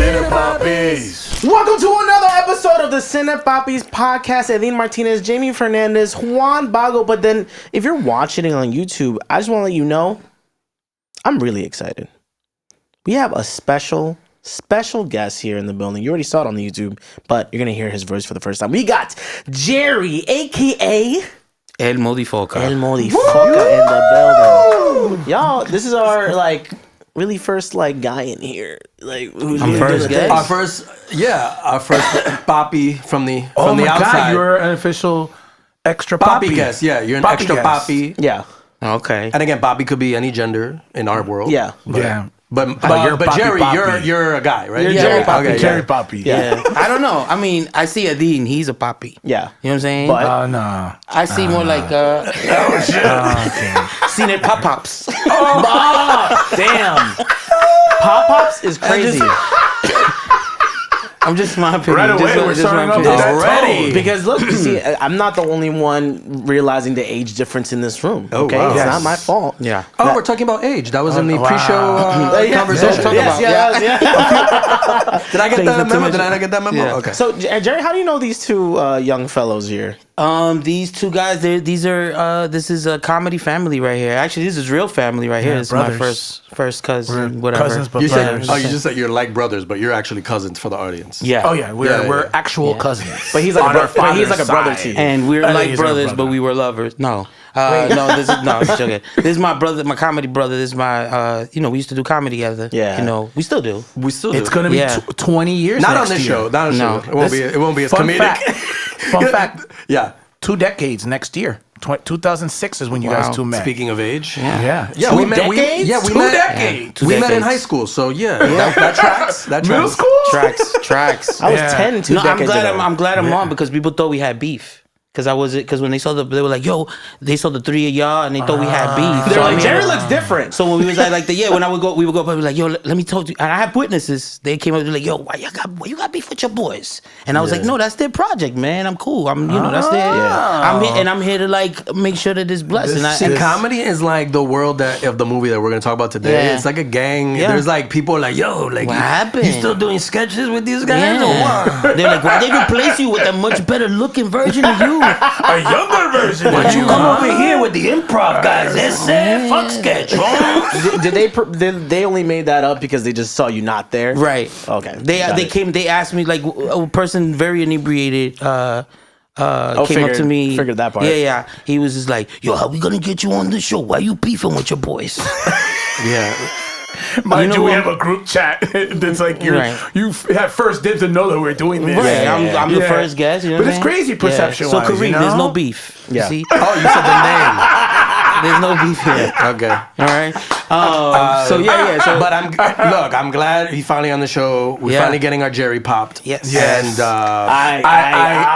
Cine Papis. Welcome to another episode of the Cine Papis Podcast. Eddin Martinez, Jaime Fernandez, Juan Bago. But then, if you're watching it on YouTube, I just want to let you know, I'm really excited. We have a special guest here in the building. You already saw it on the YouTube, but you're going to hear his voice for the first time. We got Jerry, a.k.a. El Modifoca. El Modifoca in the building. Y'all, this is our, really first guy in here, who's I'm first guest. Our first papi from the outside. God, you're an official extra papi guest. Yeah, you're an papi extra guest. papi. Yeah. Okay. And again, papi could be any gender in our world. Yeah. But papi, Jerry, papi. you're a guy, right? You're Jerry Papi. Okay, Jerry Papi. Yeah. I don't know. I mean, I see Eddin. He's a papi. Yeah. You know what I'm saying? But No. I see more like Okay. Cine Papis. damn. Pop-Pops is crazy. I'm just my opinion. Right away, we're starting off with that tone. Because look, you see, I'm not the only one realizing the age difference in this room. Oh, Okay, wow. it's Yes. not my fault. Yeah. Oh, we're talking about age. That was in the wow. pre-show conversation. Yes. Did I get Things that not to memo? mention. Did I not get that memo? Yeah. Okay. So, Jerry, how do you know these two young fellows here? These two guys, this is a comedy family right here. Actually, this is real family right here. Yeah, This is my brothers. first cousin, We're whatever. cousins, but You said, brothers. you just said you're like brothers, but you're actually cousins for the audience. Yeah. Oh yeah, we're actual Yeah. cousins. But he's like On a our brother. He's like a father's brother side. to you. And we're I think like he's our brothers, brother. but we were lovers. No, I'm joking. This is my brother, my comedy brother. This is my, we used to do comedy together. Yeah. We still do. We still do. It's gonna be 20 years. not on next this year. show. Not on this No. show. It won't be as Fun comedic. fact. Fun fact. Yeah. 2 decades next year. 2006 is when you guys Wow. two met. Speaking of age. Yeah. Yeah, 2 decades? we 2 met. decades. We met in decades. high school, so that tracks. That tracks. Middle school. Tracks. I was Yeah. 10 2 No, I'm decades glad. ago. I'm glad I'm on because people thought we had beef. Because when they saw they were like, yo, they saw the three of y'all and they thought we had beef. They're So, like, Jerry looks different. So when we was when we would go, we were like, yo, let me talk to you. And I have witnesses. They came up and like, yo, why you got beef with your boys? And I was like, no, that's their project, man. I'm cool. That's their. I'm here to make sure that it's blessed. And comedy is like the world of the movie that we're gonna talk about today. Yeah. It's like a gang. Yeah. There's like people like, yo, like What happened? You still doing sketches with these guys or Yeah. what? They're like, why they replace you with a much better looking version of you? A younger version. Why'd you come over here with the improv guys? That's fuck sketch, bro. Did they only made that up because they just saw you not there? Right. Okay. They asked me, like, a person very inebriated came up to me. Figured that part. Yeah. He was just like, yo, how we gonna get you on the show? Why you beefing with your boys? Yeah. Mind you, we what? have a group chat that's like you Right. have first dibs to know that we're doing this. Right. I'm the Yeah. first guest. You know But what it's I'm saying? crazy perception-wise, So Kareem, you know? there's no beef. Yeah. You see? Oh, you said the name. There's no beef here. Okay. All right. So But I'm glad he's finally on the show. We're Yeah. finally getting our Jerry popped. Yes. And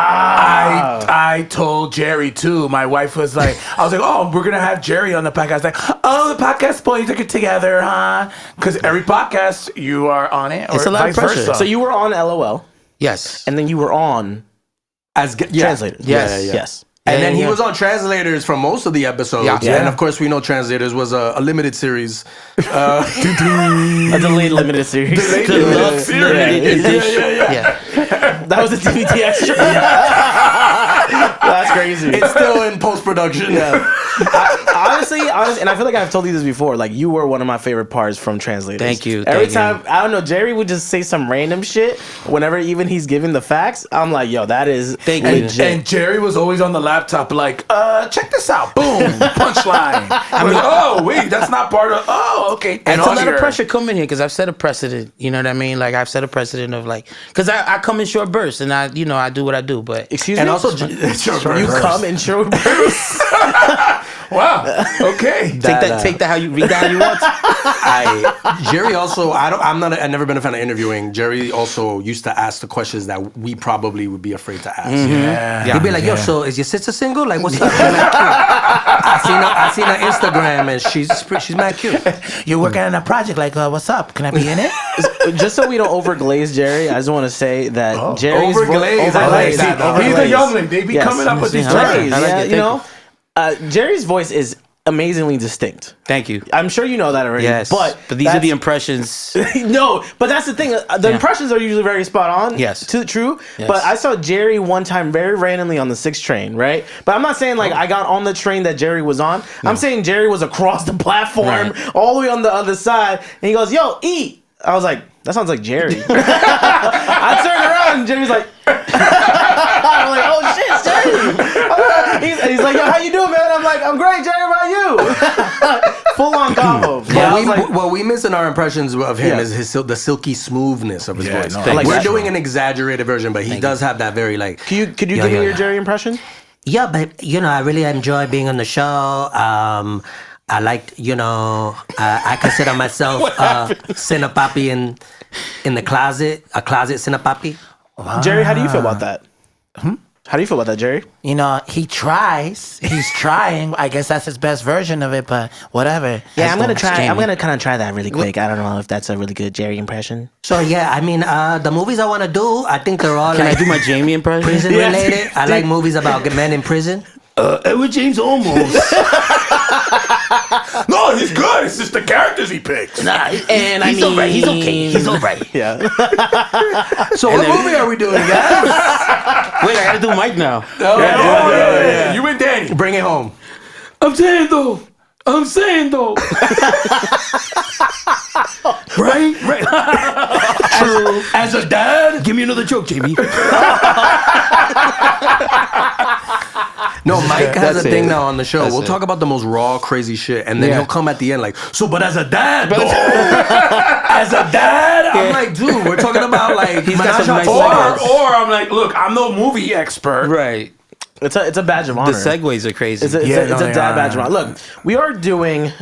I told Jerry too. My wife was like, I was like, oh, we're gonna have Jerry on the podcast. Like, oh, the podcast boys are together, huh? Because every podcast you are on it, or It's a lot of vice pressure. versa. So you were on LOL, yes. and then you were on Translators. Yes. Yes. And then he Yeah. was on Translators for most of the episodes. Yeah. And of course, we know Translators was a limited series. A delayed limited series. Deluxe limited edition. Yeah. That was a DVD extra. That's crazy. It's still in post-production. Honestly, and I feel like I've told you this before. Like, you were one of my favorite parts from Translators. Thank you. Every Thank time, I don't know, Jerry would just say some random shit. Whenever even he's giving the facts, I'm like, yo, that is Thank you. legit. And Jerry was always on the laptop, like, check this out. Boom, punchline. I was like, oh, wait, that's not part of. Oh, okay. And it's a lot here- of pressure coming here because I've set a precedent. You know what I mean? Like, I've set a precedent of because I come in short bursts and I do what I do. But Excuse And me? also, you come in short bursts. Wow. Okay. take that how you read that how you want. Jerry also, I've never been a fan of interviewing. Jerry also used to ask the questions that we probably would be afraid to ask. Yeah. He'd be like, yo, so is your sister single? Like, what's up? I seen her Instagram and she's mad cute. You're working on a project, like, what's up? Can I be in it? Just so we don't overglaze Jerry, I just want to say that Jerry's Overglaze. I like that. He's a youngling. They be coming up with these I like terms. it. Yeah, you know, Jerry's voice is amazingly distinct. Thank you. I'm sure you know that already. Yes, but these are the impressions. No, but that's the thing. The impressions are usually very spot on. Yes. True. Yes. But I saw Jerry one time very randomly on the 6 train, right? But I'm not saying like I got on the train that Jerry was on. I'm saying Jerry was across the platform, all the way on the other side, and he goes, "Yo, eat." I was like, "That sounds like Jerry." I turned around and Jerry's like, I'm like, "Oh shit, it's Jerry." He's like, "Yo, how you doing, man?" I'm like, "I'm great, Jerry. How about you?" Full on combo. What we miss in our impressions of him is the silky smoothness of his voice. No, we're doing an exaggerated version, but he does have that very like. Could you give me your Jerry impression? Yeah, but I really enjoy being on the show. I like, I consider myself Cine Papi in the closet, a closet Cine Papi. Jerry, how do you feel about that? How do you feel about that, Jerry? He tries. He's trying. I guess that's his best version of it, but whatever. Yeah, I'm gonna try. I'm gonna kind of try that really quick. I don't know if that's a really good Jerry impression. So yeah, I mean, the movies I want to do, I think they're all Can like I do my Jamie impression? prison related. I like movies about men in prison. Edward James Olmos. No, he's good. It's just the characters he picks. Nah, and he's alright. He's okay. He's alright. Yeah. So what movie are we doing, guys? Wait, I gotta do Mike now. Yeah. You and Danny. Bring it home. I'm saying though. Right? True. As a dad, Give me another joke, Jamie. no, Mike has a thing now on the show. That's We'll it. talk about the most raw, crazy shit, and then he'll come at the end like, "So, but as a dad, though, as a dad, I'm like, dude, we're talking about like He's got some nice Or I'm like, look, I'm no movie expert. Right. It's a badge of The honor. segues are crazy. It's a dad badge of honor. Look, we are doing.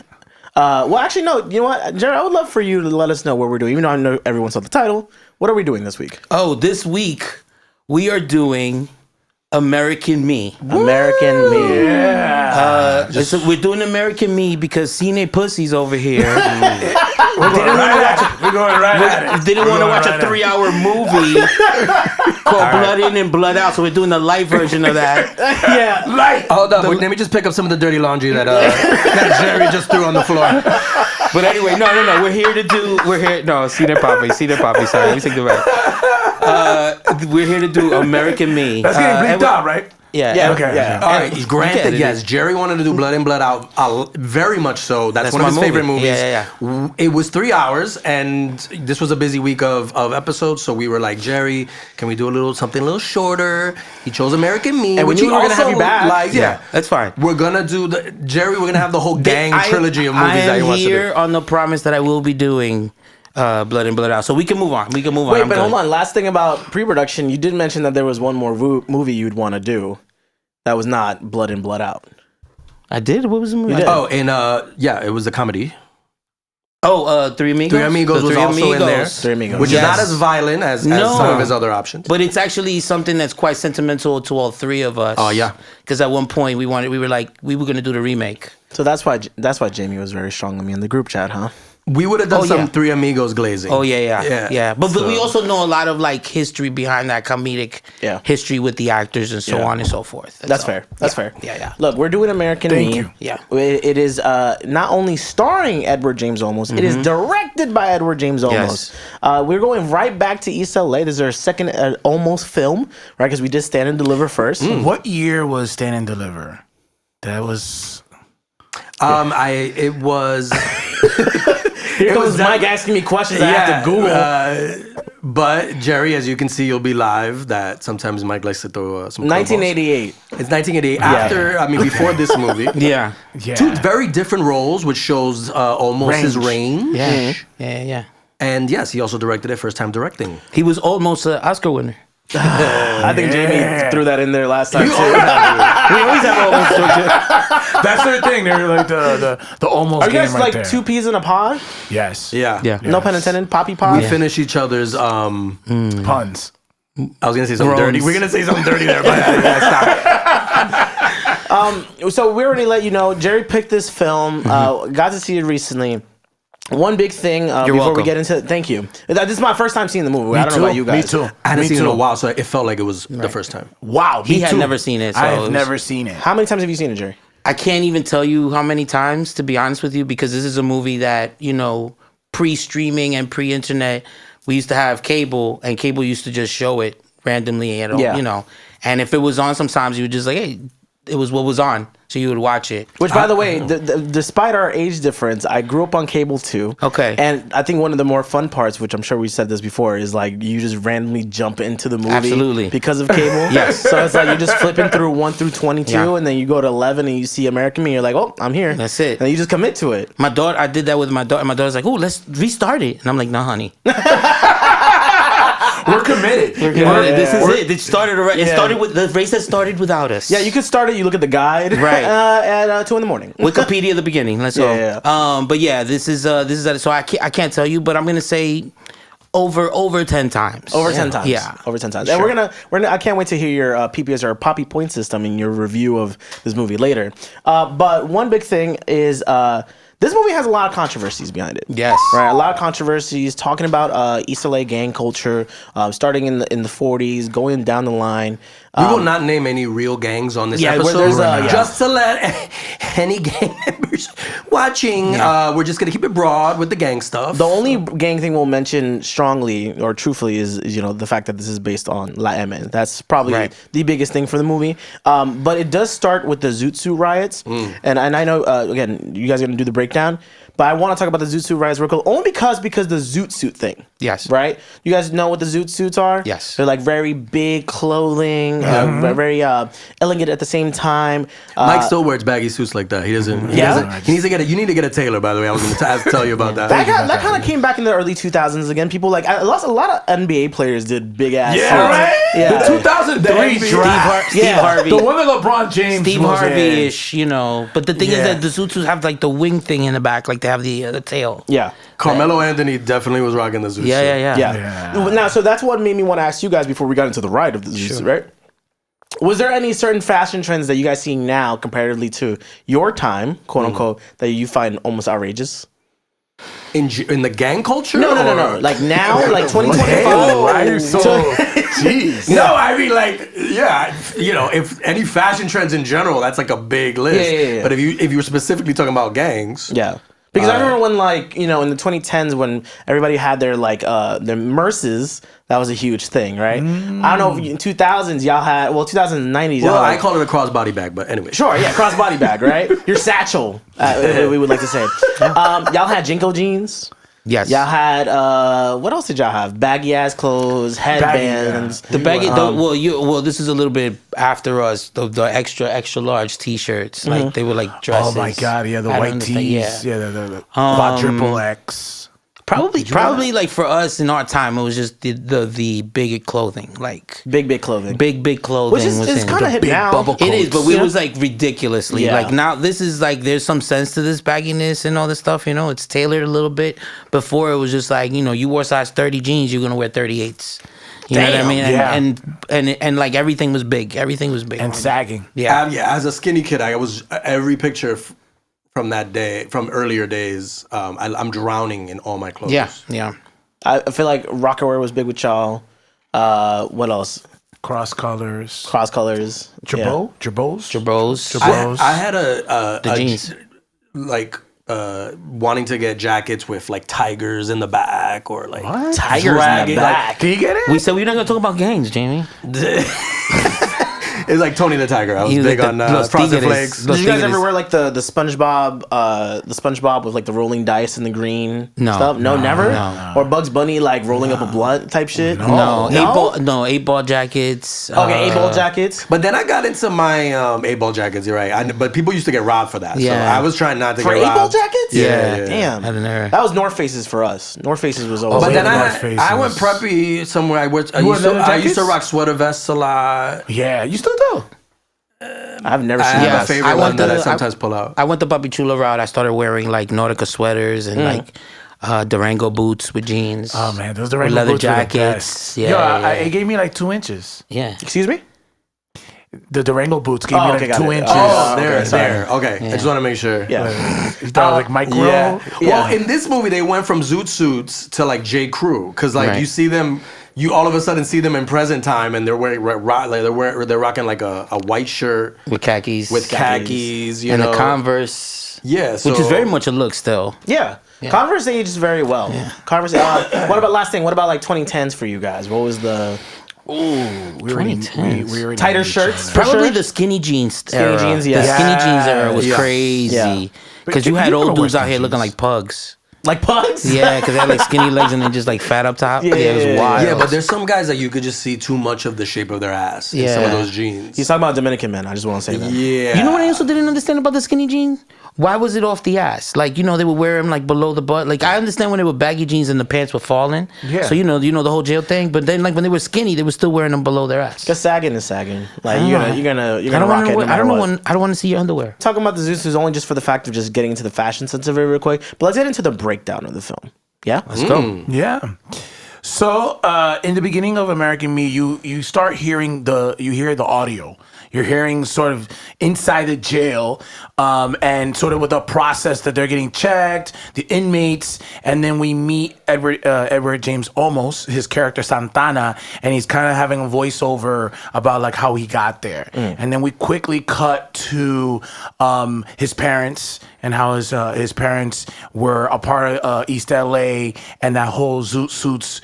Well, actually, no. You know what, Jared? I would love for you to let us know what we're doing. Even though I know everyone saw the title. What are we doing this week? Oh, this week we are doing American Me. American Me. Yeah. So we're doing American Me because Cine Pussies over here We're going right at it. didn't want to watch a 3-hour movie called Blood In and Blood Out. So we're doing the light version of that. Yeah. Light. Hold up, let me just pick up some of the dirty laundry that that Jerry just threw on the floor. But anyway, no. We're here. No, Cine Papis. Sorry, let me take the back. We're here to do American Me. That's getting bleeped out, right? Yeah. Okay. Yeah. All right, Okay, granted, it yes, is. Jerry wanted to do Blood In, Blood Out, very much so. That's one of my his movie. favorite movies. Yeah. It was 3 hours, and this was a busy week of episodes, so we were like, Jerry, can we do something a little shorter? He chose American Me, And we which knew he we were gonna have also you back. liked. Yeah, that's fine. We're gonna do we're gonna have the whole gang trilogy of movies that he I am wants to here do. on the promise that I will be doing Blood In, Blood Out. So we can move on. Wait, I'm but good. hold on. Last thing about pre-production, you did mention that there was one more movie you'd want to do that was not Blood In, Blood Out. I did? What was the movie? did. Oh, and it was a comedy. Three Amigos? Three Amigos The was Three also in there, Amigos. Three Amigos. which Yes. is not as violent as No. some of his other options. But it's actually something that's quite sentimental to all three of us. Oh, yeah. Because at one point we were going to do the remake. So that's why Jamie was very strong on me in the group chat, huh? We would have done Oh, some yeah. Three Amigos glazing. Oh yeah. But we So- also know a lot of like history behind that comedic history with the actors and so Yeah. on and so forth. That's all. fair. That's fair. Yeah. Look, we're doing American Me. you. Yeah. It is not only starring Edward James Olmos, it is directed by Edward James Olmos. We're going right back to East L.A. This is our second Olmos film, right? Because we did Stand and Deliver first. What year was Stand and Deliver? That was. It was. Here comes was Mike asking me questions I have to Google. But Jerry, as you can see, you'll be live. That sometimes Mike likes to throw some. 1988. It's 1988. Before this movie. Yeah. Two very different roles, which shows Olmos' range. Yeah. Mm-hmm. And yes, he also directed it, first time directing. He was almost an Oscar winner. I think Jamie threw that in there last time too. We always have almost. That's their thing. They're like the almost Are you game guys right like there. two peas in a pod? Yes. Yeah. No pun intended. Poppy pod. We finish each other's. Puns. I was gonna say something dirty. We're gonna say something dirty there, but stop. So we already let you know. Jerry picked this film. Got to see it recently. One big thing before welcome. we get into it. Thank you. This is my first time seeing the movie. I don't know about you guys. Me too. I hadn't Me seen it in too. a while, so it felt like it was the first time. Wow. He me had too. never seen it, so I it have was- never seen it. How many times have you seen it, Jerry? I can't even tell you how many times, to be honest with you, because this is a movie that, pre-streaming and pre-internet, we used to have cable, and cable used to just show it randomly, and if it was on, sometimes you would just like, hey, it was what was on, so you would watch it. Which, by the way, despite our age difference, I grew up on cable too. Okay. And I think one of the more fun parts, which I'm sure we said this before, is like you just randomly jump into the movie. Absolutely. Because of cable. Yes. So it's like you're just flipping through 1 through 22, and then you go to 11 and you see American Me. You're like, oh, I'm here. That's it. And you just commit to it. My daughter, I did that with my daughter. My daughter's like, oh, let's restart it. And I'm like, no, honey. We're committed. This is it. It started already. It started with the race that started without us. Yeah, you could start it. You look at the guide. Right. At 2 a.m. Wikipedia at the beginning. Let's go. Yeah. But yeah, this is so I can't tell you, but I'm gonna say over 10 times. Over 10 times. Yeah. Over 10 times. Sure. And we're gonna I can't wait to hear your PPS or Poppy point system in your review of this movie later. But one big thing is this movie has a lot of controversies behind it. Yes. Right. A lot of controversies talking about East L.A. gang culture, starting in the 40s, going down the line. We will not name any real gangs on this episode. there's, just to let any gang members watching, we're just gonna keep it broad with the gang stuff. The only gang thing we'll mention strongly or truthfully is the fact that this is based on Latino. That's probably the biggest thing for the movie. But it does start with the zoot suit riots, and I know again you guys are gonna do the breakdown, but I want to talk about the zoot suit riots real quick, only because the zoot suit thing. Yes. Right. You guys know what the zoot suits are? Yes. They're like very big clothing, very elegant at the same time. Mike still wears baggy suits like that. He doesn't. He needs to get. You need to get a tailor, by the way. I was going to tell you about that. That kind of came back in the early 2000s again. People a lot of NBA players did big ass. Yeah, suits. right. Yeah. The 2003 draft. Steve Harvey. The one that LeBron James. Steve was in. Harvey-ish, But the thing is that the zoot suits have like the wing thing in the back, like they have the tail. Yeah. Carmelo Anthony definitely was rocking the zoot suit. Yeah. Now, so that's what made me want to ask you guys before we got into the ride of the zoot suit, right? Was there any certain fashion trends that you guys see now comparatively to your time, quote unquote, that you find almost outrageous? In the gang culture? No. Like now, like 2025. Why are you so? Jeez. No, I mean if any fashion trends in general, that's like a big list. Yeah. But if you were specifically talking about gangs, Yeah. Because I remember when in the 2010s when everybody had their their Merces, that was a huge thing, right? I don't know if in 2000s y'all had 2090s. well, y'all I call it a crossbody bag, but anyway. Sure, yeah, crossbody bag, right? Your satchel, we would like to say. Y'all had Jinko jeans. Yes. Y'all had what else did y'all have? Baggy ass clothes, headbands. The baggy. This is a little bit after us. The extra large T-shirts, like they were like dresses. Oh my God! Yeah, the I white don't tees. understand, The quadruple X. Probably like for us in our time, it was just the big clothing, like big clothing. big clothing. Which is kind of hip big now. bubble It is, but we Yeah. was like ridiculously like now. This is like there's some sense to this bagginess and all this stuff. It's tailored a little bit. Before it was just like you wore size 30 jeans, you're gonna wear 38s. You know what I mean? And like everything was big. Everything was big And sagging. Yeah. As a skinny kid, I was every picture from that day, from earlier days. I'm drowning in all my clothes. Yeah. I feel like rocker wear was big with y'all. What else? Cross colors. Cross colors. Jabos. Jabos. I had a jeans. Wanting to get jackets with like tigers in the back or like Tigers in the dragging, back. Do you get it? We said we're not gonna talk about gangs, Jamie. It's like Tony the Tiger. I was He was big like on Los Frosted Tigres. Flakes. Los Did you guys Tigres. ever wear like the SpongeBob with like the rolling dice and the green No. stuff? No, never. No. Or Bugs Bunny like rolling up a blunt type shit. No, 8-ball jackets. Okay, 8-ball jackets. But then I got into my 8-ball jackets. You're right. But people used to get robbed for that. Yeah. So I was trying not to For get robbed. 8-ball jackets? Yeah. Damn. Had an era. That was North Faces for us. North Faces was always. But then North Faces. I went preppy somewhere. I wore used leather to jackets? rock sweater vests a lot. Yeah, you still do. I've never I seen have that. a favorite one that I sometimes pull out. I went the Papi Chulo route. I started wearing like Nautica sweaters and like Durango boots with jeans. Oh man, those with Durango leather boots were the jackets. best. Yeah, Yo, it gave me like 2 inches. yeah. Excuse me? the Durango boots gave me like got 2 it. inches. Oh, Okay, there. sorry. Okay, I just want to make sure. Yeah. You thought I was like micro? Yeah. Yeah. Well, in this movie, they went from zoot suits to like J. Crew, because like Right. you see them, you all of a sudden see them in present time, and they're wearing they're rocking like a white shirt with khakis. with khakis, you and know, the Converse. Yeah, Which is very much a look still. Yeah. Converse ages very well. Converse. What about last thing? What about like 2010s for you guys? What was the We already 2010s. we already tighter knew each shirts? other. For Probably sure? the skinny jeans Skinny era. jeans, The yeah. skinny jeans era was Yeah. crazy. Yeah. Because But you had you old never dudes wear out here skinny looking jeans. like pugs. like pugs? Yeah, because they had like skinny legs and then just like fat up top. Yeah, it was yeah, yeah. wild. Yeah, but there's some guys that you could just see too much of the shape of their ass in some of Yeah. those jeans. He's talking about Dominican men. I just want to say that. Yeah. You know what I also didn't understand about the skinny jean? Why was it off the ass? Like, you know, they would wear them like below the butt. Like, I understand when they were baggy jeans and the pants were falling. Yeah. So you know the whole jail thing. But then like when they were skinny, they were still wearing them below their ass. Because sagging is sagging. Like you're gonna I rock don't it want no to. I matter don't what. want. I don't want to see your underwear. Talking about the Zeus is only just for the fact of just getting into the fashion sense of it real quick. But let's get into the breakdown of the film. Yeah? Let's go. Yeah. So in the beginning of American Me, you start hearing you hear the audio. You're hearing sort of inside the jail, and sort of with the process that they're getting checked, the inmates, and then we meet Edward James Olmos, his character Santana, and he's kind of having a voiceover about like how he got there, and then we quickly cut to his parents and how his parents were a part of East L.A. and that whole zoot suits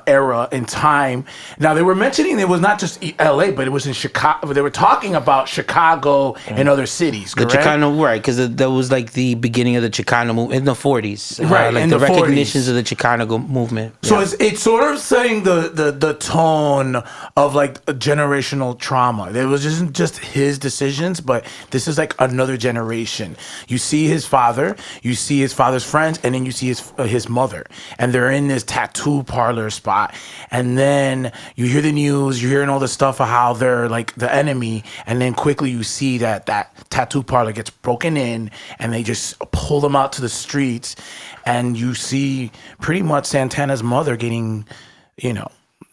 era in time. Now they were mentioning it was not just L.A., but it was in Chicago. They were talking about Chicago and other cities. The Correct? Chicano, right? Because that was like the beginning of the Chicano movement in the 40s. Right, like in the the 40s. recognitions of the Chicano movement. So it's sort of setting the tone of like a generational trauma. It was just his decisions, but this is like another generation. You see his father, you see his father's friends, and then you see his mother, and they're in this tattoo parlor spot. And then you hear the news, you're hearing all the stuff of how they're like the enemy, and then quickly you see that tattoo parlor gets broken in, and they just pull them out to the streets, and you see pretty much Santana's mother getting,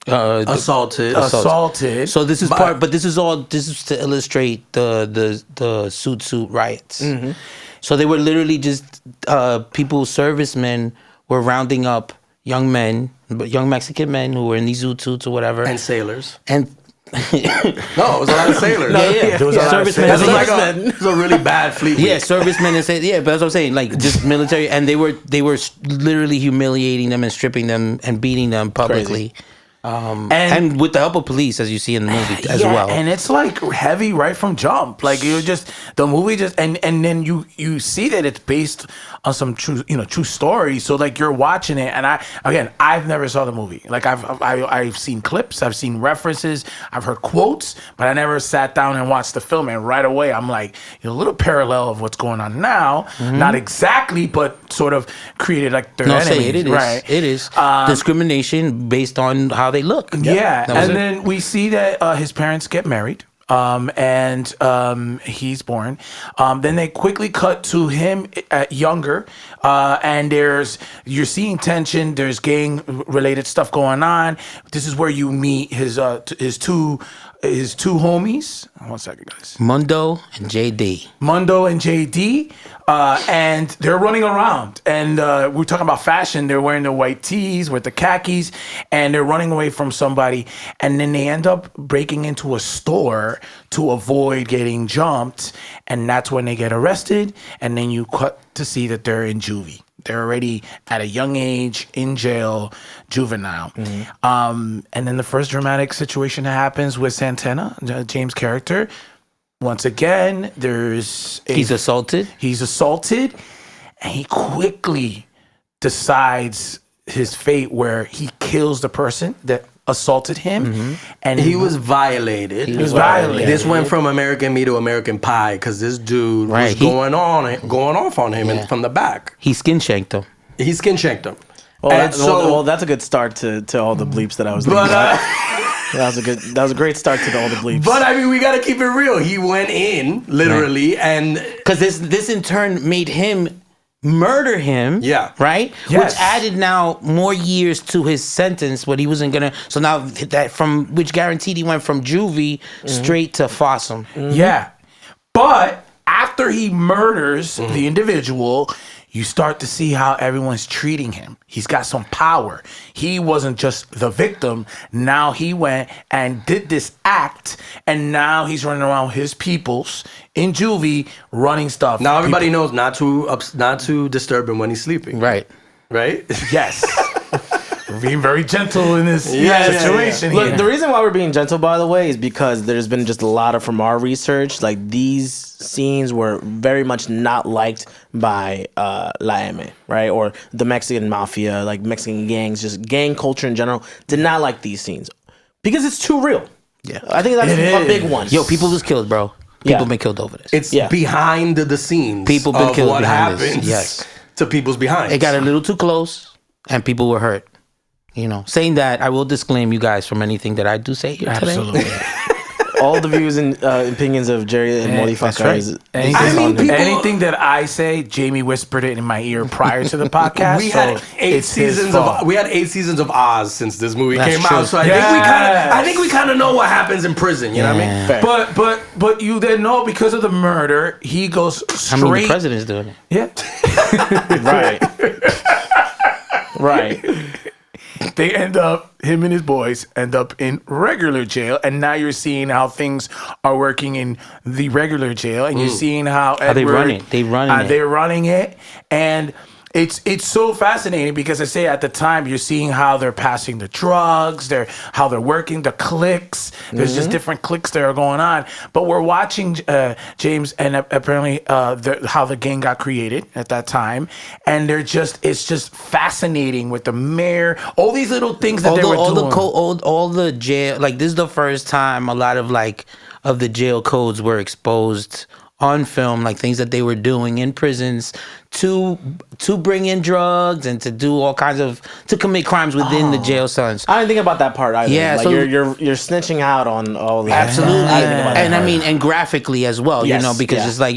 assaulted. assaulted. So this is this is to illustrate the suit riots. Mm-hmm. So they were literally just servicemen were rounding up young Mexican men who were in these zoot suits or whatever. and sailors. And No, it was a lot of sailors. yeah. There was a lot of Servicemen. That's and like servicemen. it was a really bad fleet. Yeah, week. servicemen and say but that's what I'm saying. Like just military, and they were literally humiliating them and stripping them and beating them publicly. And with the help of police, as you see in the movie as well. And it's like heavy right from jump. Like you just the movie just and then you see that it's based on some true story. So like you're watching it, and I've never saw the movie. Like I've seen clips, I've seen references, I've heard quotes, but I never sat down and watched the film. And right away I'm like, a little parallel of what's going on now. Not exactly, but sort of created like their enemies. It is. Right. It is discrimination based on how they look. Yeah, That was and it. then we see that his parents get married, and he's born. Then they quickly cut to him younger, and you're seeing tension. There's gang related stuff going on. This is where you meet his two homies. One second, guys. Mundo and JD. Mundo and JD, and they're running around. And we're talking about fashion. They're wearing the white tees with the khakis, and they're running away from somebody. And then they end up breaking into a store to avoid getting jumped. And that's when they get arrested. And then you cut to see that they're in juvie. They're already at a young age in jail, juvenile. And then the first dramatic situation that happens with Santana, James' character. Once again, He's assaulted. He's assaulted, and he quickly decides his fate where he kills the person that assaulted him, and He was violated. was violated. This went from American Me to American Pie because this dude Right, was going off on him from the back. He skin shanked him. He skin shanked him. Well, that's a good start to all the bleeps that I was thinking about. That was a great start to all the bleeps. But I mean, we gotta keep it real. He went in literally, and Because this in turn made him murder him. Yeah. Right? Yes. Which added now more years to his sentence, but he wasn't gonna. So now that which guaranteed he went from juvie straight to Fossum. Yeah. But after he murders the individual, you start to see how everyone's treating him. He's got some power. He wasn't just the victim. Now he went and did this act, and now he's running around with his peoples in juvie running stuff. Now everybody knows not to disturb him when he's sleeping. Right. Right? Yes. We're being very gentle in this situation here. Look, the reason why we're being gentle, by the way, is because there's been just a lot of, from our research, like these scenes were very much not liked by La M, right? Or the Mexican mafia, like Mexican gangs, just gang culture in general, did not like these scenes because it's too real. Yeah. I think that's a big one. Yo, people was killed, bro. People been killed over this. It's behind the scenes. People been of killed what behind happens this. Yes. to people's behind. It got a little too close, and people were hurt. You know, saying that, I will disclaim you guys from anything that I do say here today. Absolutely. All the views and opinions of Jerry and Modifoca right. is Anything that I say, Jamie whispered it in my ear prior to the podcast. We had 8 seasons of Oz since this movie came true. out. So I think we kind of know what happens in prison. You know what I mean? Fair. But you then know because of the murder, he goes straight. I mean, the president's doing it. Yeah. right. They him and his boys end up in regular jail, and now you're seeing how things are working in the regular jail, and you're seeing how they run it. They're running it, and it's so fascinating because I say at the time you're seeing how they're passing the drugs, how they're working the cliques. There's just different cliques that are going on, but we're watching James and apparently how the gang got created at that time, and it's just fascinating with the mayor, all these little things that they were doing. All the jail, like this is the first time a lot of of the jail codes were exposed on film, like things that they were doing in prisons to bring in drugs and to do all kinds of to commit crimes within the jail cells. I didn't think about that part either. Yeah, like so you're snitching out on all the absolutely, I didn't think about that and part. I mean, and graphically as well. Yes, you know, because it's like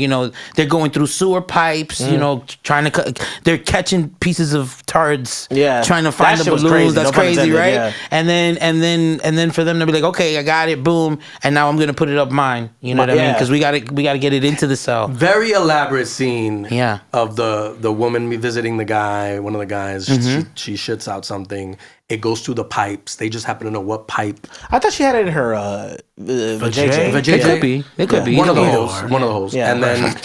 they're going through sewer pipes. You know, trying to they're catching pieces of turds. Yeah, trying to find that the shit was balloons. crazy. That's No pun crazy, intended, right? yeah. And then for them to be like, okay, I got it, boom, and now I'm gonna put it up mine. You know what I mean? Because we got to get it into the cell. Very elaborate scene. Yeah. Of the woman visiting the guy, one of the guys. She shits out something. It goes through the pipes. They just happen to know what pipe. I thought she had it in her vajayjay. It could be. It could be. One of the Either holes. One of the holes. Yeah. And then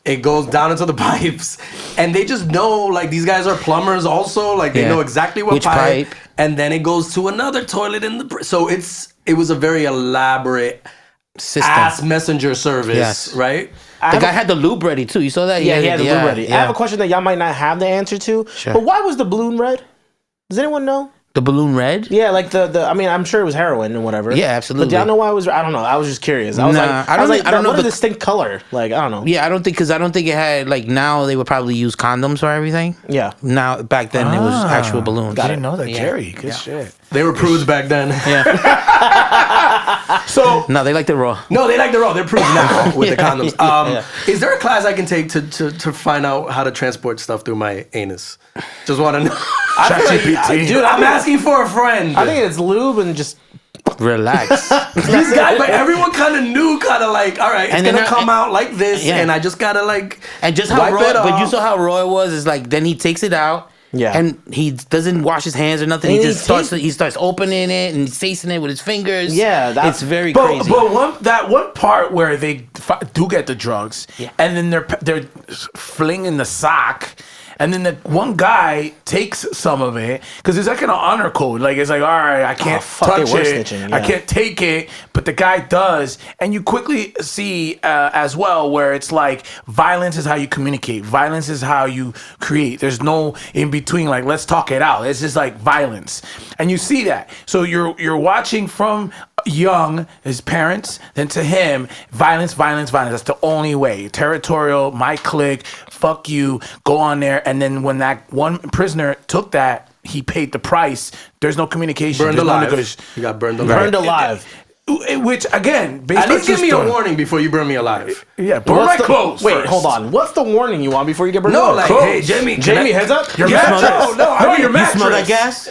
it goes down into the pipes, and they just know, like, these guys are plumbers also. Like, they know exactly what Which pipe. pipe. And then it goes to another toilet in the. So it was a very elaborate system. ass messenger service, right? The guy had the lube ready too. You saw that? Yeah, he had the balloon ready. Yeah. I have a question that y'all might not have the answer to. Sure. But why was the balloon red? Does anyone know? The balloon red? Yeah, like the I mean, I'm sure it was heroin and whatever. Yeah, absolutely. But do y'all know why it was? I don't know. I was just curious. I was I don't know what a the- distinct color. Like, I don't know. Yeah, I don't think it had like now they would probably use condoms for everything. Yeah. Now back then it was actual balloons. I didn't know that, Jerry. Good shit. They were prudes back then. So No, they liked it raw. No, they like the raw. They're prudes now with the condoms. Is there a class I can take to find out how to transport stuff through my anus? Just want to know. ChatGPT. I'm asking for a friend. I think it's lube and just Relax. These guys, but everyone kind of knew, like, all right, it's And gonna then come out like this, Yeah. and I just gotta like. And just how wipe raw, it but you off. saw how raw it was. Is like then he takes it out. Yeah. And he doesn't wash his hands or nothing. He And just starts opening it and facing it with his fingers. Yeah, it's very crazy. But one part where they do get the drugs, and then they're flinging the sock. And then the one guy takes some of it because it's like an honor code. Like, it's like, all right, I can't touch they were it. snitching, I yeah. can't take it. But the guy does. And you quickly see as well where it's like violence is how you communicate. Violence is how you create. There's no in between. Like, let's talk it out. It's just like violence. And you see that. So you're watching from young, his parents, then to him, violence. That's the only way. Territorial, my clique, fuck you, go on there. And then when that one prisoner took that, he paid the price. There's no communication. Burned There's no alive. negotiation. He got burned alive. burned alive. Which again, based At least on true give me story. a warning before you burn me alive. Yeah, burn my clothes. Wait, first. hold on. What's the warning you want before you get burned? No, alive? like, Clothes. hey, Jamie, Jamie, heads up. Your You mattress. smell No, I mean, your You mattress. smell that gas?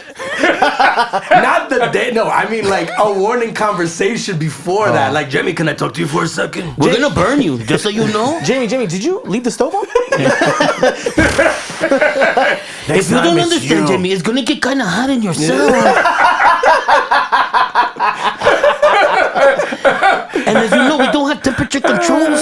not the day. No, I mean like a warning conversation before that. Like, Jamie, can I talk to you for a second? We're gonna burn you, just so you know. Jamie, did you leave the stove on? If you time don't it's understand, you. Jamie, it's gonna get kind of hot in your cell. And as you know, we don't have temperature controls.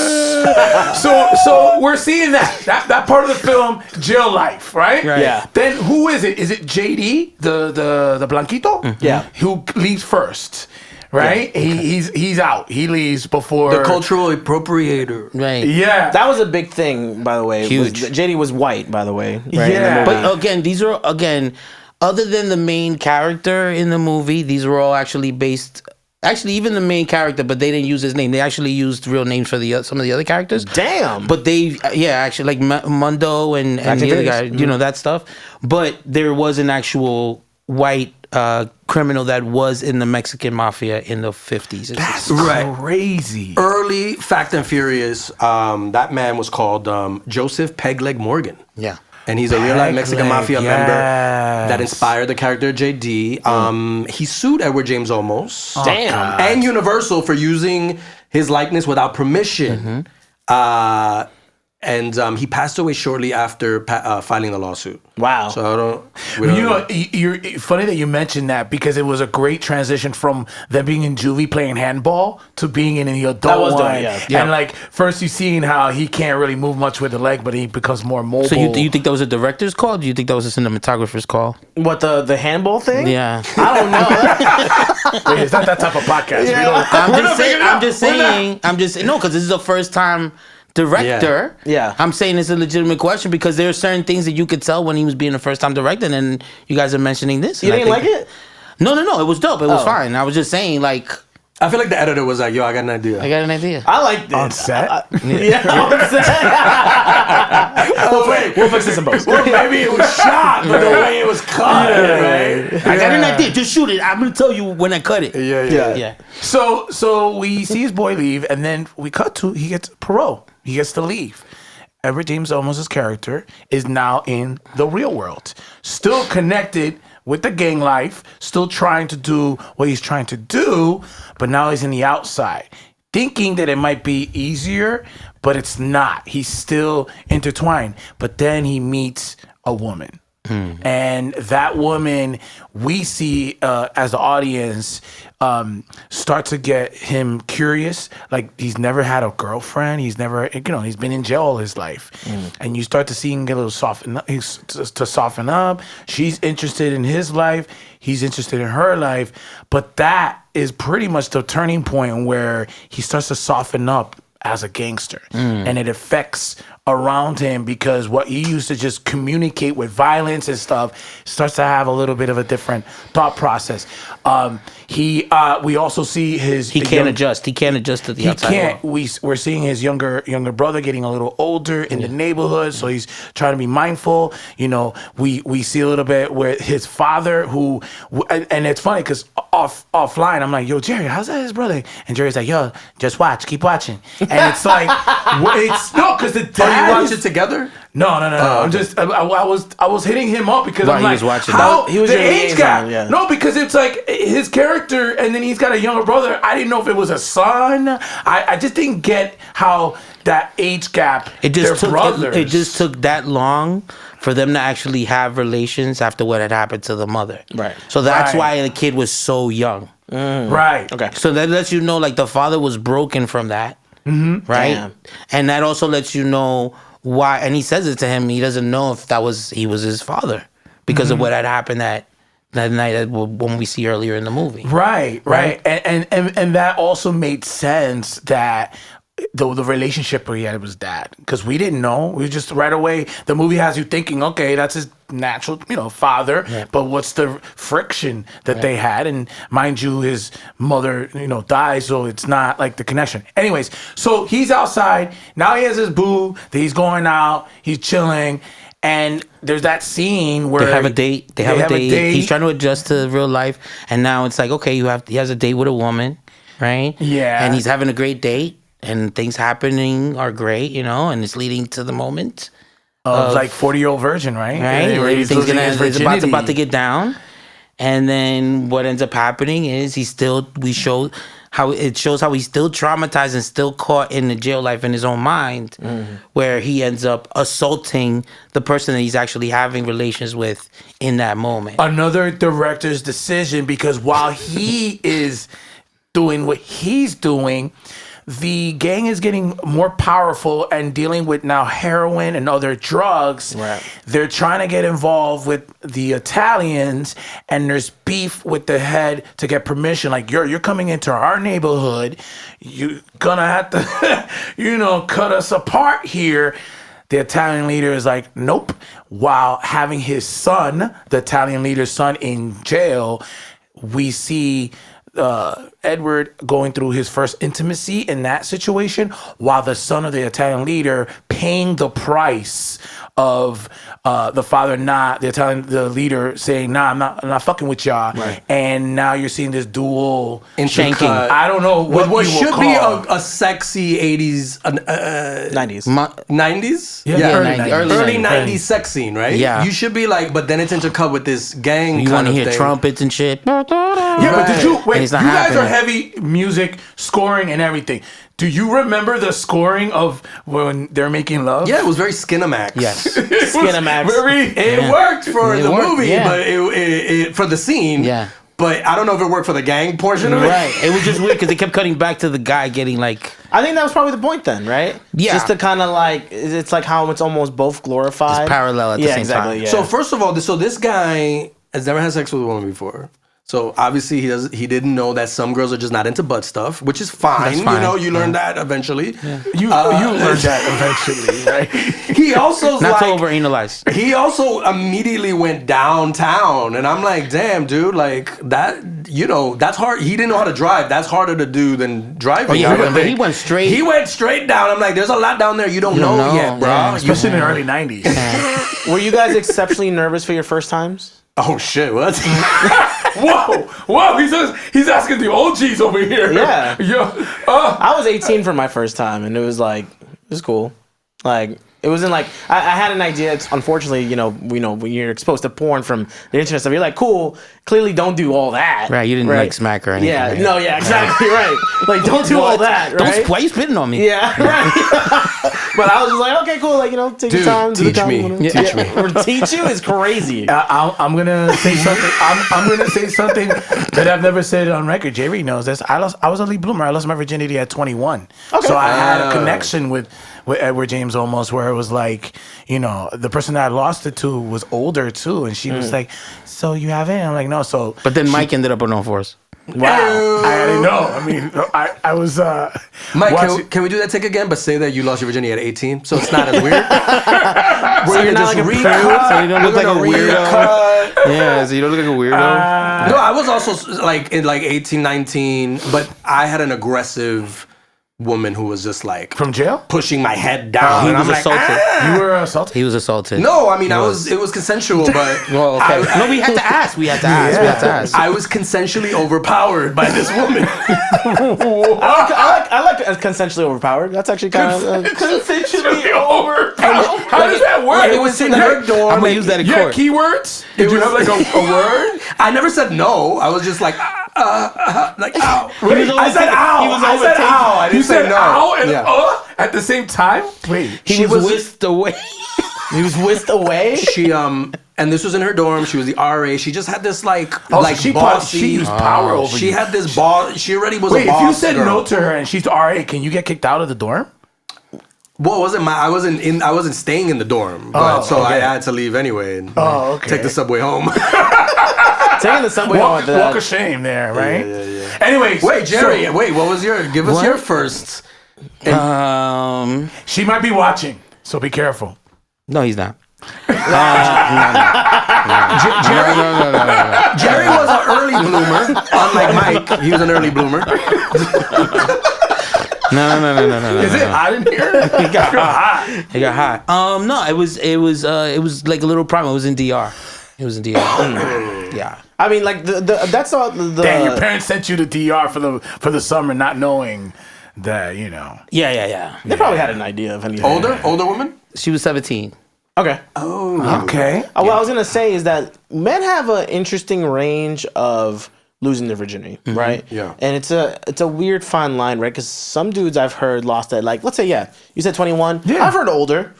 So we're seeing that part of the film, jail life, right? Right. Yeah. Then who is it? Is it JD, the Blanquito? Yeah. Who leaves first, right? He's out. He leaves before The cultural appropriator. Right. Yeah. That was a big thing, by the way. Huge. JD was white, by the way. Right? Yeah. But again, these are other than the main character in the movie, these were all actually based. Actually, even the main character, but they didn't use his name. They actually used real names for some of the other characters. Damn. But they, actually, like Mundo and the other guy, you know, that stuff. But there was an actual white criminal that was in the Mexican mafia in the 50s. That's Right. crazy. Early Fact and Furious, that man was called Joseph Pegleg Morgan. Yeah. And he's a real life Mexican Pegleg, mafia member that yes. inspired the character JD. He sued Edward James Olmos. Damn. And Universal for using his likeness without permission. And he passed away shortly after filing the lawsuit. Wow. So we don't You know, you're funny that you mentioned that because it was a great transition from them being in juvie playing handball to being in the adult That was dope, one. yeah. And like first you seen how he can't really move much with the leg, but he becomes more mobile. So you think that was a director's call? Or do you think that was a cinematographer's call? What, the handball thing? Yeah. I don't know. It's not that type of podcast. Yeah. We don't, I'm just saying, no, because this is a first time director. Yeah. I'm saying it's a legitimate question because there are certain things that you could tell when he was being a first time director, and you guys are mentioning this. You and I didn't think- like it? No, it was dope. It was Oh. fine. I was just saying, like, I feel like the editor was like, yo, I got an idea. I got an idea. I liked it. on set. Yeah, on set. Oh, wait. We'll fix this in post. Well, maybe it was shot, but the way it was cut, right? I got an idea. Just shoot it. I'm gonna tell you when I cut it. Yeah. So we see his boy leave, and then we cut to he gets parole. He gets to leave. Edward James Olmos' character is now in the real world, still connected with the gang life, still trying to do what he's trying to do, but now he's in the outside, thinking that it might be easier, but it's not. He's still intertwined. But then he meets a woman. And that woman, we see as the audience, start to get him curious. Like he's never had a girlfriend. He's never, he's been in jail all his life. And you start to see him get a little soften up. She's interested in his life. He's interested in her life. But that is pretty much the turning point where he starts to soften up as a gangster. And it affects around him because what he used to just communicate with violence and stuff starts to have a little bit of a different thought process. We also see He can't adjust. He can't adjust to the outside world. We're seeing his younger brother getting a little older in the neighborhood, so he's trying to be mindful. We see a little bit where his father, and it's funny because offline, I'm like, yo, Jerry, how's that his brother? And Jerry's like, yo, just watch, keep watching. And it's like, because the dad. Oh, you watch it together? No. I'm just I was hitting him up because While I'm he like, was watching how he was the your age liaison, gap? yeah. No, because it's like his character, and then he's got a younger brother. I didn't know if it was a son. I just didn't get how that age gap. It just they're brothers. it just took that long for them to actually have relations after what had happened to the mother. Right. So that's Right. why the kid was so young. Right. Okay. So that lets you know, like, the father was broken from that. Mm-hmm. Right. Damn. And that also lets you know why. And he says it to him. He doesn't know if he was his father because of what had happened that night when we see earlier in the movie. Right. And that also made sense that the relationship he had with his dad, because we didn't know. We just right away the movie has you thinking, okay, that's his natural, father. Yeah. But what's the friction that they had? And mind you, his mother, dies, so it's not like the connection. Anyways, so he's outside now. He has his boo that he's going out. He's chilling. And there's that scene where They have a date. They have a date. He's trying to adjust to real life, and now it's like, okay, he has a date with a woman, right? Yeah. And he's having a great date, and things happening are great, and it's leading to the moment of like 40-year-old virgin, right? right? Where he's losing his It's virginity. about to get down, and then what ends up happening is it shows how he's still traumatized and still caught in the jail life in his own mind, where he ends up assaulting the person that he's actually having relations with in that moment. Another director's decision, because while he is doing what he's doing, the gang is getting more powerful and dealing with now heroin and other drugs. Right. They're trying to get involved with the Italians, and there's beef with the head to get permission. Like, you're coming into our neighborhood. You're gonna have to, cut us apart here. The Italian leader is like, nope. While having his son, the Italian leader's son, in jail, we see Edward going through his first intimacy in that situation, while the son of the Italian leader paying the price of the father the leader saying, nah, I'm not fucking with y'all. Right. And now you're seeing this dual Shanking. I don't know What what you should would be call. a sexy 80s, 90s. 90s? Yeah, Early 90s. 90s sex scene, right? Yeah. You should be like, but then it's intercut with this gang You kind want to of hear thing. trumpets and shit. Yeah, but did you wait? it's You not guys are happening. heavy music scoring and everything. Do you remember the scoring of when they're making love? Yeah, it was very Skinamax. Yes. Skinamax. It worked for It the worked, movie, yeah. but it for the scene. Yeah. But I don't know if it worked for the gang portion of it. Right. It was just weird because they kept cutting back to the guy getting like. I think that was probably the point then, right? Yeah. Just to kind of like, it's like how it's almost both glorified. It's parallel at the yeah, same exactly, time. Yeah. So first of all, this guy has never had sex with a woman before. So obviously he didn't know that some girls are just not into butt stuff, which is fine. That's fine. You learn that eventually. You learned that eventually, right? He also Not to overanalyze. He also immediately went downtown, and I'm like, damn, dude, like that. That's hard. He didn't know how to drive. That's harder to do than driving. Oh, yeah, I would but think. he went straight. He went straight down. I'm like, there's a lot down there you don't know yet, bro. yeah. Especially in the early 90s. Were you guys exceptionally nervous for your first times? Oh shit, what? Whoa! He's asking the OGs over here. Yeah. I I was 18 for my first time, and it was cool. Like, it wasn't like I had an idea. It's unfortunately, when you're exposed to porn from the internet stuff, you're like, cool. Clearly, don't do all that. Right, you didn't like smack or anything. Yeah, right? no, yeah, exactly right. Like, don't do all that. Right? Why you spitting on me? Yeah, right. But I was just like, okay, cool. Like, take your Dude, time. do the teach time, me. whatever. Teach me. Or teach you is crazy. I'm gonna say something. I'm gonna say something that I've never said on record. Jerry knows this. I was a late bloomer. I lost my virginity at 21. Okay. So I had a connection with Edward James almost, where it was like, the person that I lost it to was older too, and she was like, "So you have it?" And I'm like, "No." So, But then Mike ended up on all fours. wow, I didn't know. I mean, I was. Mike, watching- can we do that take again, but say that you lost your virginity at 18, so it's not as weird? So you're not like a prude, so you don't look like a weirdo. Cut. Yeah, so you don't look like a weirdo. No, I was also like in 18, 19, but I had an aggressive woman who was just like from jail. pushing my head down. He and was I'm like, assaulted. You were assaulted. He was assaulted. no, I mean, it was consensual, but Well, okay. No, we had to ask. We had to ask. I was consensually overpowered by this woman. I like consensually overpowered. That's actually kind of Consensually over. How does that work? It was in her dorm. I'm gonna use that in You had court. keywords? Did you have like a word? I never said no. I was just like, like, ow. He was I said ow. he was I said overtaken. ow. I didn't You say said no. ow and Yeah. at the same time? Wait. He was whisked away. He was whisked away. She and this was in her dorm. She was the RA. She just had this like she bossy. used power over She you. had this boss. She already was Wait, a boss. if you said girl. no to her and she's RA, can you get kicked out of the dorm? Well, it wasn't I wasn't staying in the dorm, but so I okay. had to leave anyway and okay. take the subway home. Taking the subway Walk on of shame there, right? yeah. Anyways, Wait, Jerry. so- What was your? Give us What? your first. she might be watching, so be careful. No, he's not. Jerry was an early bloomer, unlike Mike. He was an early bloomer. No. Is it hot in here? He got hot. No, it was like a little problem. It was in DR. He was in DR. Yeah. I mean, like that's all. Damn, your parents sent you to DR for the summer, not knowing that Yeah. They probably had an idea of anything. Older woman? She was 17. Okay. Okay. What I was gonna say is that men have an interesting range of losing their virginity, right? Yeah. And it's a weird fine line, right? Because some dudes I've heard lost that, like, let's say, you said 21. Yeah. I've heard older,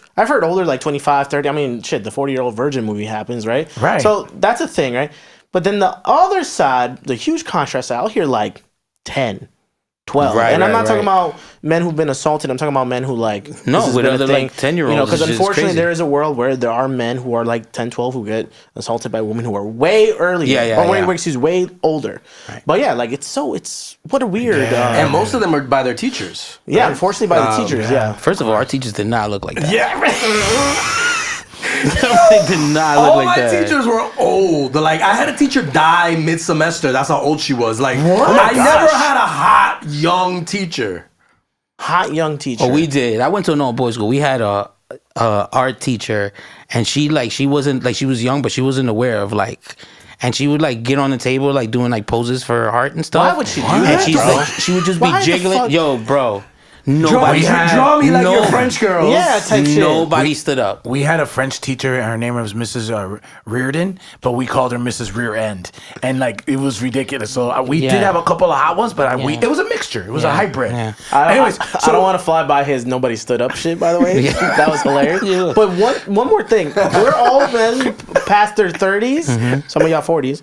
like 25, 30. I mean, shit, the 40-year-old virgin movie happens, right? Right. So that's a thing, right? But then the other side, the huge contrast side, I'll hear like 10. 12. Right, and I'm right, not talking right. about men who've been assaulted. I'm talking about men who like No, this has with been a other, thing. like, 10-year-olds, You know, because it's just unfortunately crazy. there is a world where there are men who are like 10, 12 who get assaulted by women who are way earlier. Way older. Right. But yeah, like it's what a weird. And most of them are by their teachers. Yeah, unfortunately by the teachers. Yeah. First of all, our teachers did not look like that. Yeah. They did not look All like my that. teachers were old. Like, I had a teacher die mid-semester. That's how old she was. Like, my I never gosh. had a hot young teacher. Hot young teacher. Oh, we did. I went to an all boys school. We had a art teacher, and she wasn't like, she was young, but she wasn't aware of like, and she would like get on the table like doing like poses for art and stuff. Why would she do And that, she's bro? like, she would just Why be the jiggling. fuck? Yo, bro. Draw Nobody me like your French girls. Yeah, type shit. Nobody stood up. We had a French teacher. Her name was Mrs. Reardon, but we called her Mrs. Rear End, and like it was ridiculous. So we did Yeah. have a couple of hot ones, but it was a mixture. It was a hybrid. Yeah. Anyways, I don't want to fly by his nobody stood up shit, by the way. That was hilarious. Yeah. But one more thing. We're all men past their 30s. Some of y'all 40s.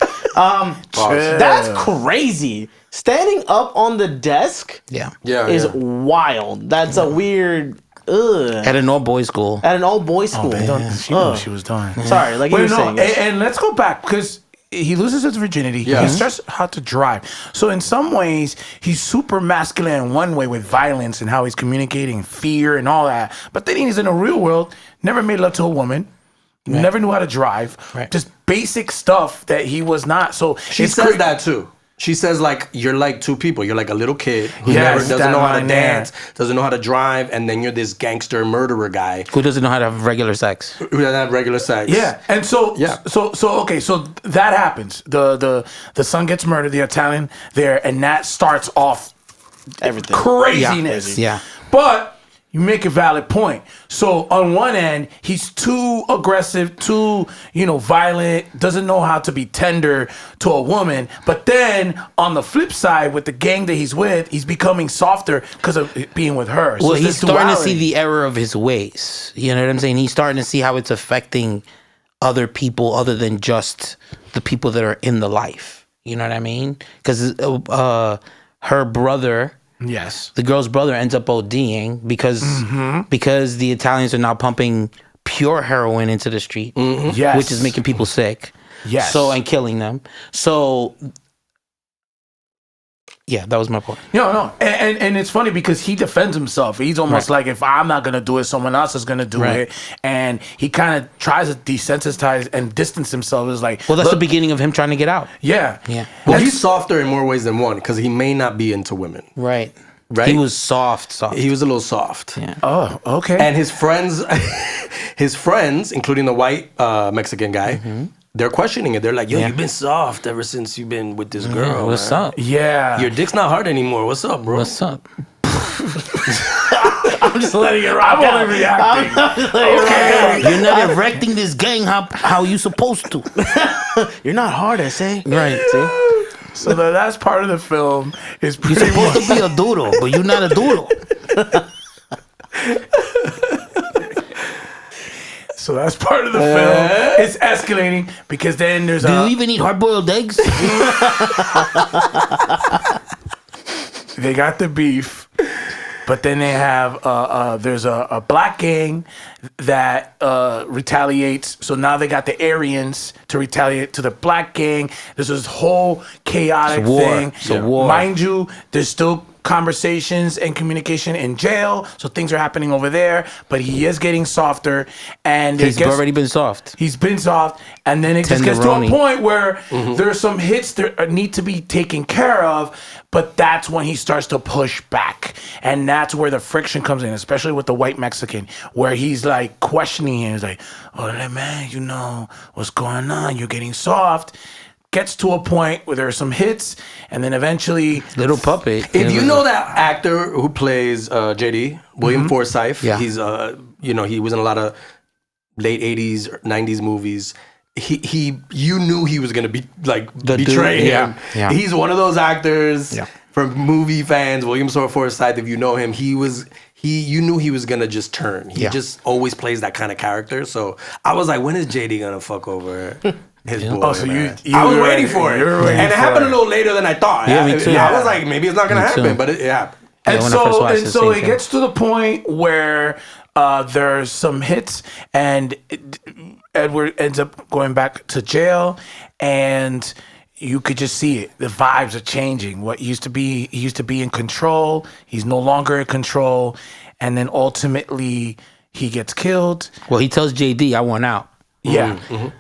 That's crazy. Standing up on the desk Yeah. is wild. That's a weird... Ugh. At an all boys school. At an old boys school. She knew what she was doing. Sorry, like you Wait, were saying. and let's go back because he loses his virginity. Yeah. He starts how to drive. So in some ways, he's super masculine in one way with violence and how he's communicating fear and all that. But then he's in the real world, never made love to a woman, never knew how to drive. Right. Just basic stuff that he was not. So She it's says cra- that too. She says like you're like two people. You're like a little kid who Yes, never doesn't that know how to line there. dance, doesn't know how to drive, and then you're this gangster murderer guy Who doesn't know how to have regular sex? who doesn't have regular sex. Yeah, and so Yeah. so okay, so that happens. The son gets murdered, the Italian there, and that starts off Everything. craziness. Yeah. But you make a valid point. So on one end, he's too aggressive, too, violent, doesn't know how to be tender to a woman. But then on the flip side, with the gang that he's with, he's becoming softer because of being with her. So Well, it's he's this starting to duality. see the error of his ways. You know what I'm saying? He's starting to see how it's affecting other people other than just the people that are in the life. You know what I mean? Because her brother, Yes. the girl's brother, ends up ODing because the Italians are now pumping pure heroin into the street, Yes. which is making people sick. Yes. So, and killing them. So, yeah, that was my point. No. And it's funny because he defends himself. He's almost like, if I'm not going to do it, someone else is going to do Right. it. And he kind of tries to desensitize and distance himself. It's like, Well, that's look, the beginning of him trying to get out. Yeah. Yeah. Well, he's softer in more ways than one because he may not be into women. Right. Right. He was soft. He was a little soft. Yeah. Oh, okay. And his friends, including the white Mexican guy, they're questioning it. They're like, "Yo, Yeah. you've been soft ever since you've been with this girl. What's man. up? yeah. Your dick's not hard anymore. What's up, bro?" What's up? I'm just letting it rock. I'm only reacting. Okay. You're not erecting this gang how you supposed to. You're not hard, I say. Right. See? So the last part of the film is You're pretty supposed much. to be a duro, but you're not a duro. So that's part of the film. It's escalating because then there's Do you a. even eat hard-boiled eggs? They got the beef, but then they have there's a black gang that retaliates. So now they got the Aryans to retaliate to the black gang. There's this whole chaotic It's a war. thing. It's a war. Mind you, there's still conversations and communication in jail, so things are happening over there. But he is getting softer, and He's already been soft. He's been soft, and then it just gets to a Tenderoni. point where there's some hits that need to be taken care of, but that's when he starts to push back. And that's where the friction comes in, especially with the white Mexican, where he's like questioning him. He's like, oh, man, you know, what's going on? You're getting soft. Gets to a point where there's some hits, and then eventually... Little puppet. If you know that actor who plays JD, William Forsythe, Yeah. he's he was in a lot of late 80s, 90s movies. You knew he was gonna be like betray him. Yeah. He's one of those actors Yeah. for movie fans. William Forsythe, if you know him, you knew he was gonna just turn. He just always plays that kind of character. So I was like, when is JD gonna fuck over his boy? Oh, so man? you I was were waiting ready- for it, you were waiting and it for happened it. a little later than I thought. Yeah, me too. I was like, maybe it's not gonna Me too. happen, but it happened. And when I first watched so the it same gets to the point where there's some hits, and Edward ends up going back to jail, and you could just see it. The vibes are changing. What used to be, he used to be in control. He's no longer in control, and then ultimately he gets killed. Well, he tells JD, I want out. Yeah.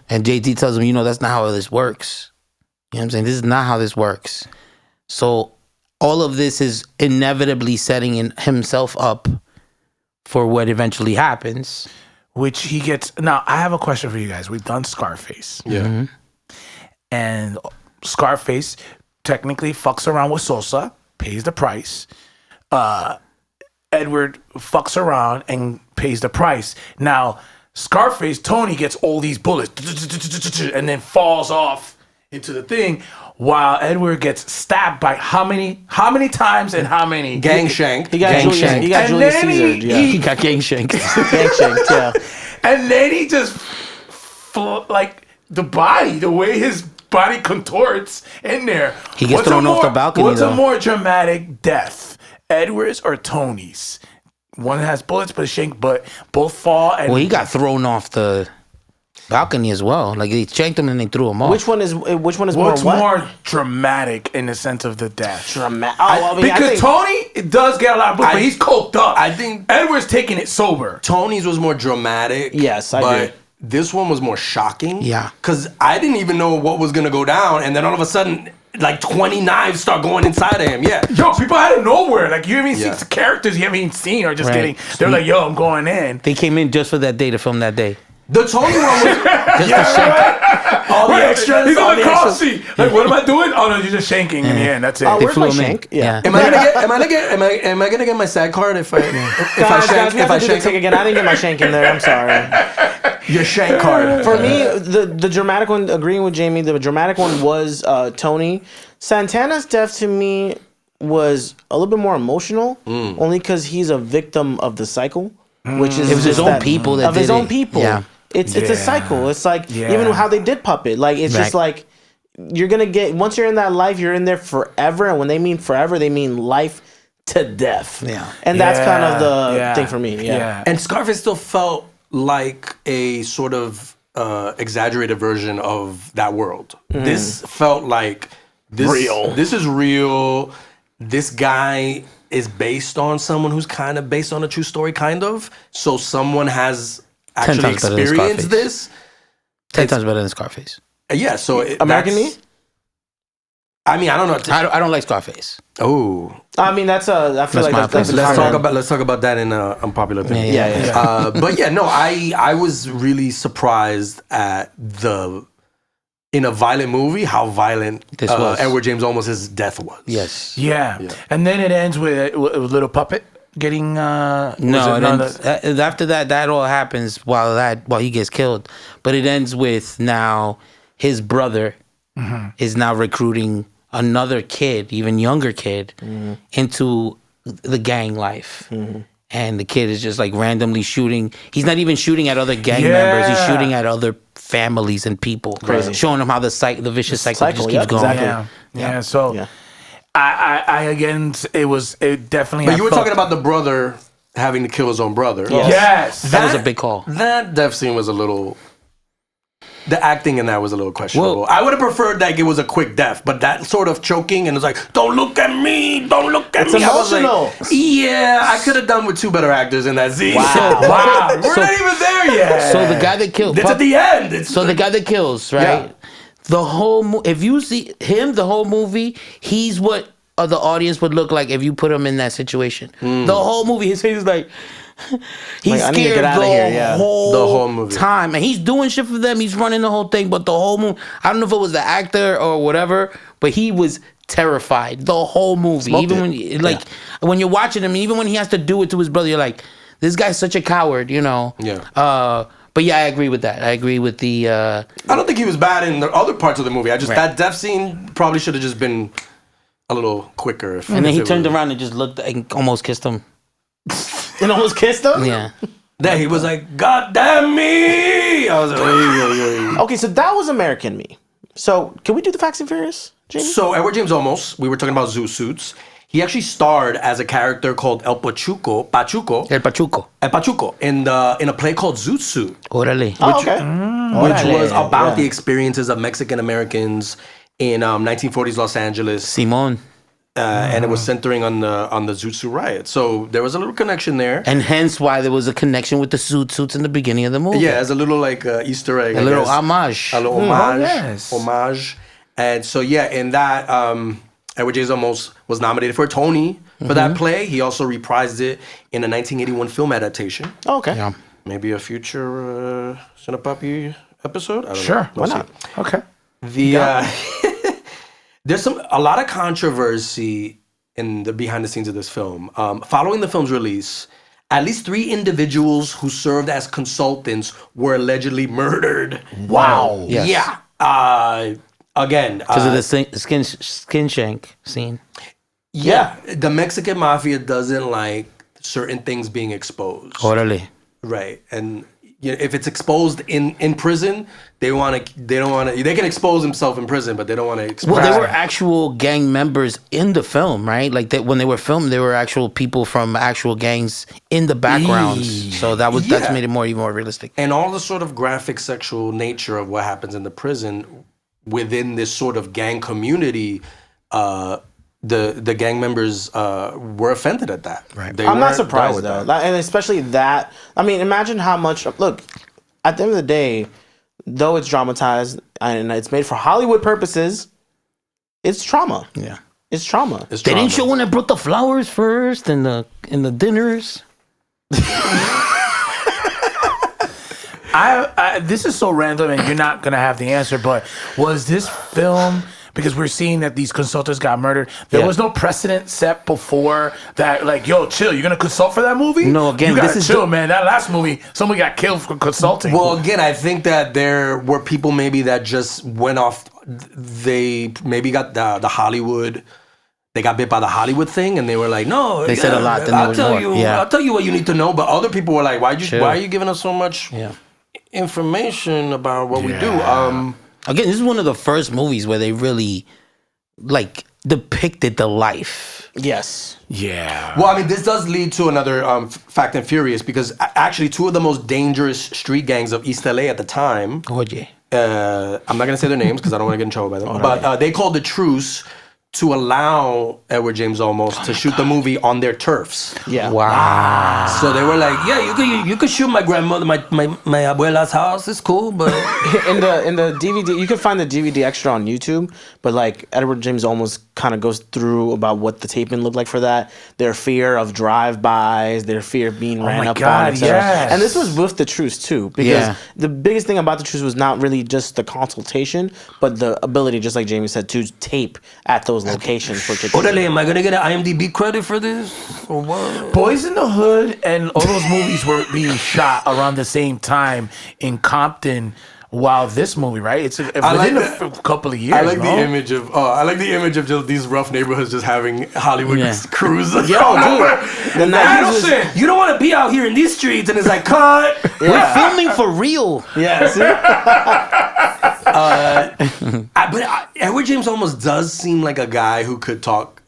And JD tells him, that's not how this works. You know what I'm saying? This is not how this works. So all of this is inevitably setting himself up for what eventually happens. Which he gets. Now, I have a question for you guys. We've done Scarface. Yeah. And Scarface technically fucks around with Sosa, pays the price. Edward fucks around and pays the price. Now, Scarface, Tony gets all these bullets and then falls off into the thing, while Edward gets stabbed by how many times and how many? Gang shanked. He got Gang Julius, shanked. he got And Julius then Caesar. he- Yeah. He got gang shanked. Gang shanked, yeah. And then he just, like, the body, the way his body contorts in there. He gets thrown off the balcony, What's a though. more dramatic death, Edward's or Tony's? One has bullets but shanked, but both fall. And Well, he got thrown off the balcony as well. Like, they shanked him and they threw him off. Which one is what's more what? more dramatic in the sense of the death? Dramatic. Oh, I mean, Because I think, Tony does get a lot of blood, but he's coked up. I think Edward's taking it sober. Tony's was more dramatic. Yes, I but agree. this one was more shocking. Yeah. Because I didn't even know what was going to go down. And then all of a sudden, like 20 knives start going inside of him. Yeah. Yo, people out of nowhere, like you haven't even Yeah. seen characters you haven't even seen, or just Right. getting. They're like, "Yo, I'm going in." They came in just for that day to film that day. The Tony one was Just to shank. all the Right, extras. he's all on the the call extras. sheet. Like, what am I doing? Oh no, you're just shanking in the end. That's it. Oh, where's flew my him in. shank? Yeah. Am I gonna get my SAG card if I Guys, we have to do the shank take again. I didn't get my shank in there. I'm sorry. your shank card? For me, the dramatic one, agreeing with Jamie, the dramatic one was Tony. Santana's death to me was a little bit more emotional, only because he's a victim of the cycle, which is It was his just own people that of his did own it. people. Yeah. It's a cycle. It's like Yeah. even how they did Puppet. Like it's just Right. like you're gonna get once you're in that life, you're in there forever. And when they mean forever, they mean life to death. Yeah. And that's kind of the Yeah. thing for me. Yeah. And Scarface still felt like a sort of exaggerated version of that world. This felt like Real. This is real. This guy is based on someone who's kind of based on a true story, kind of. So someone has actually times better than experienced Scarface. this. 10 times better than Scarface. Yeah. So American Me? I mean, I don't know. I don't like Scarface. Oh, I mean, I feel That's like my that's opinion. common. let's talk about that in unpopular opinion. Yeah. But yeah, no, I was really surprised at in a violent movie how violent This was. Edward James Olmos' death was. Yes. Yeah. And then it ends with Little Puppet getting. No, after that all happens while he gets killed. But it ends with now his brother is now recruiting another kid, even younger kid, into the gang life. And the kid is just like randomly shooting. He's not even shooting at other gang members. He's shooting at other families and people. Crazy. Showing them how the vicious cycle just keeps going. exactly. Yeah. So Yeah. I again, it definitely. But you were talking about the brother having to kill his own brother. Yes. Yes. That was a big call. That death scene was a little. The acting in that was a little questionable. I would have preferred that it was a quick death, but that sort of choking and it was like, don't look at me, don't look at me. It's emotional. Like, yeah, I could have done with 2 better actors in that scene. Wow. We're not even there yet. So the guy that killed... It's at the end. the guy that kills, right? Yeah. The whole... If you see him, the whole movie, he's what the audience would look like if you put him in that situation. The whole movie, his face is like... He's I need to scared get out of here, yeah. The whole the movie. time, and he's doing shit for them. He's running the whole thing, but the whole movie, I don't know if it was the actor or whatever, but he was terrified the whole movie. Even when when you're watching him, even when he has to do it to his brother, you're like, this guy's such a coward, you know. Yeah. But yeah, I agree with that. I agree with the. I don't think he was bad in the other parts of the movie. That death scene probably should have just been a little quicker. And then he turned around and just looked and almost kissed him. And almost kissed him? Yeah. Then he was like, God damn me! I was like, Okay, so that was American Me. So can we do the Facts and Furious, Jamie? So Edward James Olmos, we were talking about zoot suits. He actually starred as a character called El Pachuco, El Pachuco. in a play called Zoot Suit, Orale. which was about the experiences of Mexican Americans in 1940s Los Angeles. Simon. And it was centering on the Zoot Suit riot. So there was a little connection there. And hence why there was a connection with the suits in the beginning of the movie. Yeah, as a little like Easter egg. A little homage. A little homage. And so yeah, in that Edward James Olmos was nominated for a Tony for that play. He also reprised it in a 1981 film adaptation. Oh, okay. Yeah. Maybe a future Cine Papi episode. I don't know. Sure. We'll Why not? see. Okay. There's a lot of controversy in the behind the scenes of this film. Following the film's release, at least 3 individuals who served as consultants were allegedly murdered. Wow. Yes. Yeah. Again, Because of the skin shank scene. yeah, the Mexican mafia doesn't like certain things being exposed. Orale. Right, and if it's exposed in prison, they don't want to. They can expose themselves in prison, but they don't want to expose. Well, there were actual gang members in the film, right? Like when they were filmed, there were actual people from actual gangs in the background. So that's made it even more realistic. And all the sort of graphic sexual nature of what happens in the prison within this sort of gang community, the gang members were offended at that. Right. They I'm not weren't down surprised with though, that. and especially that. I mean, imagine how much. Look, at the end of the day, though it's dramatized and it's made for Hollywood purposes, it's trauma. Yeah. It's trauma. It's They didn't trauma. show when they brought the flowers first and the dinners. This is so random, and you're not gonna have the answer. But was this film, because we're seeing that these consultants got murdered? There was no precedent set before that. Like, yo, chill. You're gonna consult for that movie? No, again, you gotta this is chill, man. That last movie, somebody got killed for consulting. Well, again, I think that there were people maybe that just went off. They maybe got the Hollywood. They got bit by the Hollywood thing, and they were like, "No, They said a lot, then there I'll was tell more." you. Yeah. I'll tell you what you need to know." But other people were like, "Why are you giving us so much information about what we do?" Again, this is one of the first movies where they really like depicted the life. Yes. yeah. Well, I mean, this does lead to another Fact and Furious, because actually 2 of the most dangerous street gangs of East L.A. at the time. Oye. I'm not gonna say their names because I don't want to get in trouble by them. But they called a truce to allow Edward James Olmos to shoot the movie on their turfs. Yeah. Wow. So they were like, "Yeah, you could shoot my grandmother, my abuela's house. It's cool, but in the DVD, you can find the DVD extra on YouTube, but like Edward James Olmos kind of goes through about what the taping looked like for that, their fear of drive-bys, their fear of being ran my up God, on, etc. yes. And this was with the truce too, because Yeah. the biggest thing about the truce was not really just the consultation, but the ability, just like Jamie said, to tape at those locations for Chicano. Orale, am I gonna get an IMDb credit for this or what?" Boys in the Hood and all those movies were being shot around the same time in Compton. While this movie, right? It's within a couple of years. I like no? the image of just these rough neighborhoods just having Hollywood crews. Yo, dude, the 90s was, Adelson, you don't want to be out here in these streets, and it's like, cut. We're filming for real. yeah, see? But Edward James almost does seem like a guy who could talk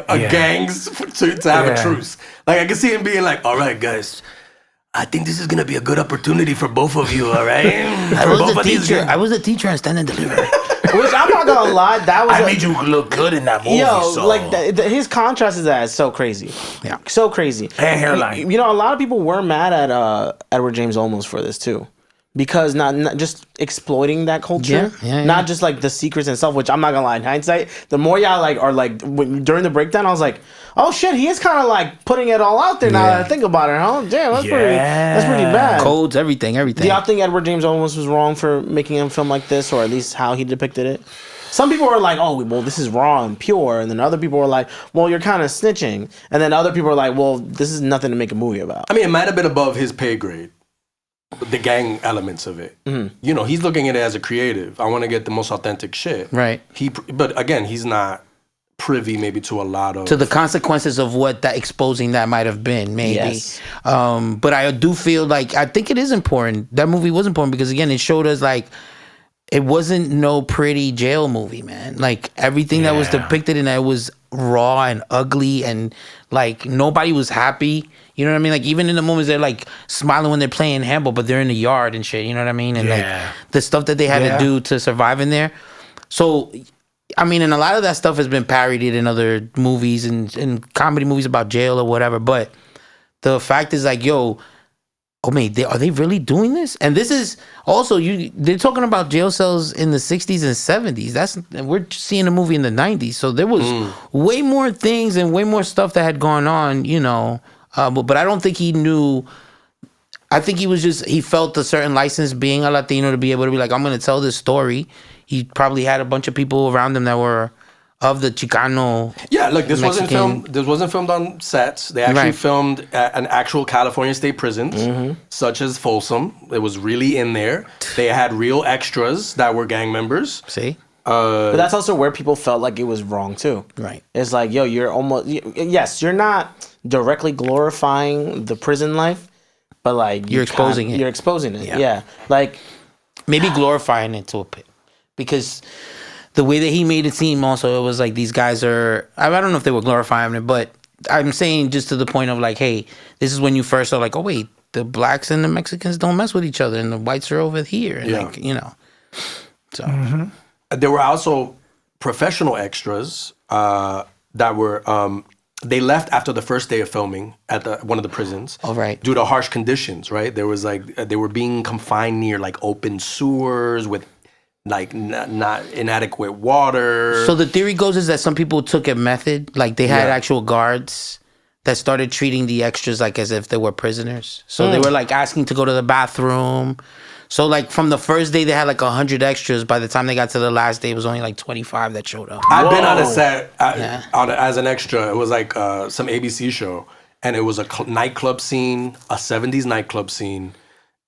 gangs to have a truce. Like, I can see him being like, "All right, guys, I think this is gonna be a good opportunity for both of you, all right? I was the teacher and stand and deliver. Which I'm not gonna lie, that was I made you look good in that movie. yo, so. like his contrast is that is so crazy. Yeah. So crazy. And hairline. You know, a lot of people were mad at Edward James Olmos for this too. Because not just exploiting that culture, Yeah. not just like the secrets and stuff. Which I'm not gonna lie, in hindsight, the more y'all like are like during the breakdown, I was like, oh shit, he is kind of like putting it all out there now that I think about it. Huh? Damn, that's pretty bad. Codes, everything. Do y'all think Edward James Olmos was wrong for making him film like this, or at least how he depicted it? Some people were like, oh, well, this is raw and pure. And then other people were like, well, you're kind of snitching. And then other people were like, well, this is nothing to make a movie about. I mean, it might have been above his pay grade. The gang elements of it. You know, he's looking at it as a creative. I want to get the most authentic shit. Right. But again, he's not privy maybe to a lot of... To the consequences of what that exposing that might have been, maybe. Yes. But I do feel like, I think it is important. That movie was important because, again, it showed us, like, it wasn't no pretty jail movie, man. Like, everything that was depicted in that was raw and ugly and, like, nobody was happy. You know what I mean? Like, even in the moments they're, like, smiling when they're playing handball, but they're in the yard and shit. You know what I mean? And, like, the stuff that they had to do to survive in there. So, I mean, and a lot of that stuff has been parodied in other movies and comedy movies about jail or whatever. But the fact is, like, yo... Oh man, are they really doing this? And this is also they're talking about jail cells in the 60s and 70s. We're seeing a movie in the 90s. So there was way more things and way more stuff that had gone on, you know. But I don't think he knew. I think he felt a certain license being a Latino to be able to be like, I'm going to tell this story. He probably had a bunch of people around him that were of the Chicano. Yeah, look, this Mexican. wasn't filmed on sets. They actually filmed at an actual California state prison, such as Folsom. It was really in there. They had real extras that were gang members. See? But that's also where people felt like it was wrong too. Right. It's like, yo, you're not directly glorifying the prison life, but like You're exposing it. You're exposing it. Yeah. Like Maybe glorifying it to a bit. Because the way that he made it seem also, it was like these guys are... I don't know if they were glorifying it, but I'm saying just to the point of like, hey, this is when you first are like, oh, wait, the blacks and the Mexicans don't mess with each other and the whites are over here. And like, you know. So... There were also professional extras that were... they left after the first day of filming at one of the prisons. Oh, right. Due to harsh conditions, right? There was like... they were being confined near like open sewers with like not inadequate water. So the theory goes is that some people took a method, like they had actual guards that started treating the extras like as if they were prisoners. So they were like asking to go to the bathroom. So like from the first day they had like 100 extras. By the time they got to the last day, it was only like 25 that showed up. I've been on a set as an extra. It was like some ABC show, and it was a nightclub scene, a 70s nightclub scene.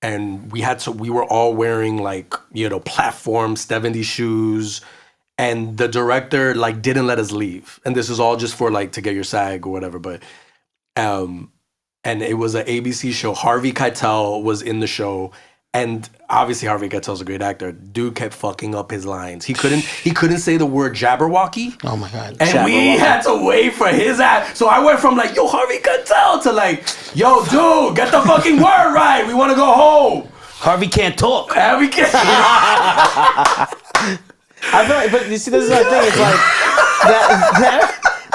And we were all wearing like, you know, platform 70s shoes. And the director like didn't let us leave. And this is all just for like to get your SAG or whatever. But, and it was an ABC show. Harvey Keitel was in the show. And obviously Harvey Keitel's a great actor. Dude kept fucking up his lines. He couldn't say the word Jabberwocky. Oh my God. And we had to wait for his act. So I went from like, yo, Harvey Keitel to like, yo, dude, get the fucking word right. We want to go home. Harvey can't talk. Harvey can't. I feel like, but you see, this is the thing. It's like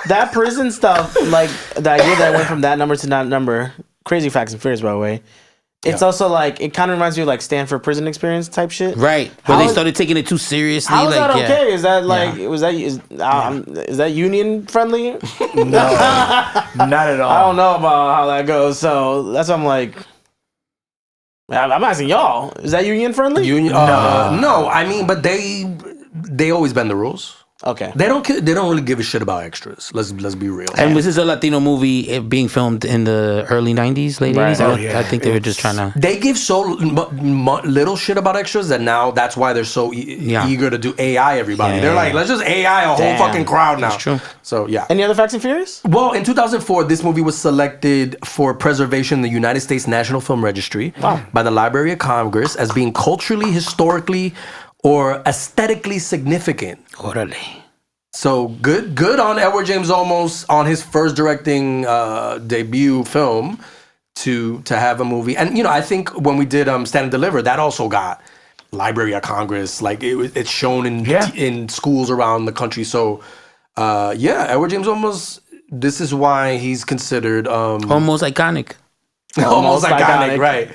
that prison stuff. Like the idea that I went from that number to that number. Crazy Facts and Fears, by the way. It's also like, it kind of reminds me of like Stanford Prison Experience type shit. Right. Where they started taking it too seriously. How is like, that okay? Is that like, is that union friendly? No, not at all. I don't know about how that goes. So that's why I'm like, I'm asking y'all, is that union friendly? No, I mean, but they always bend the rules. Okay. They don't really give a shit about extras. Let's be real. And this is a Latino movie being filmed in the early 90s, late 80s. I think they were just trying to... They give so little shit about extras that now that's why they're so eager to do AI everybody. They're like, let's just AI a whole fucking crowd now. That's true. So, yeah. Any other Facts and Furious? Well, in 2004, this movie was selected for preservation in the United States National Film Registry by the Library of Congress as being culturally, historically, or aesthetically significant. Orale. So good on Edward James Olmos on his first directing debut film to have a movie. And I think when we did Stand and Deliver, that also got Library of Congress. Like it's shown in schools around the country. So Edward James Olmos. This is why he's considered almost iconic. Almost iconic, right?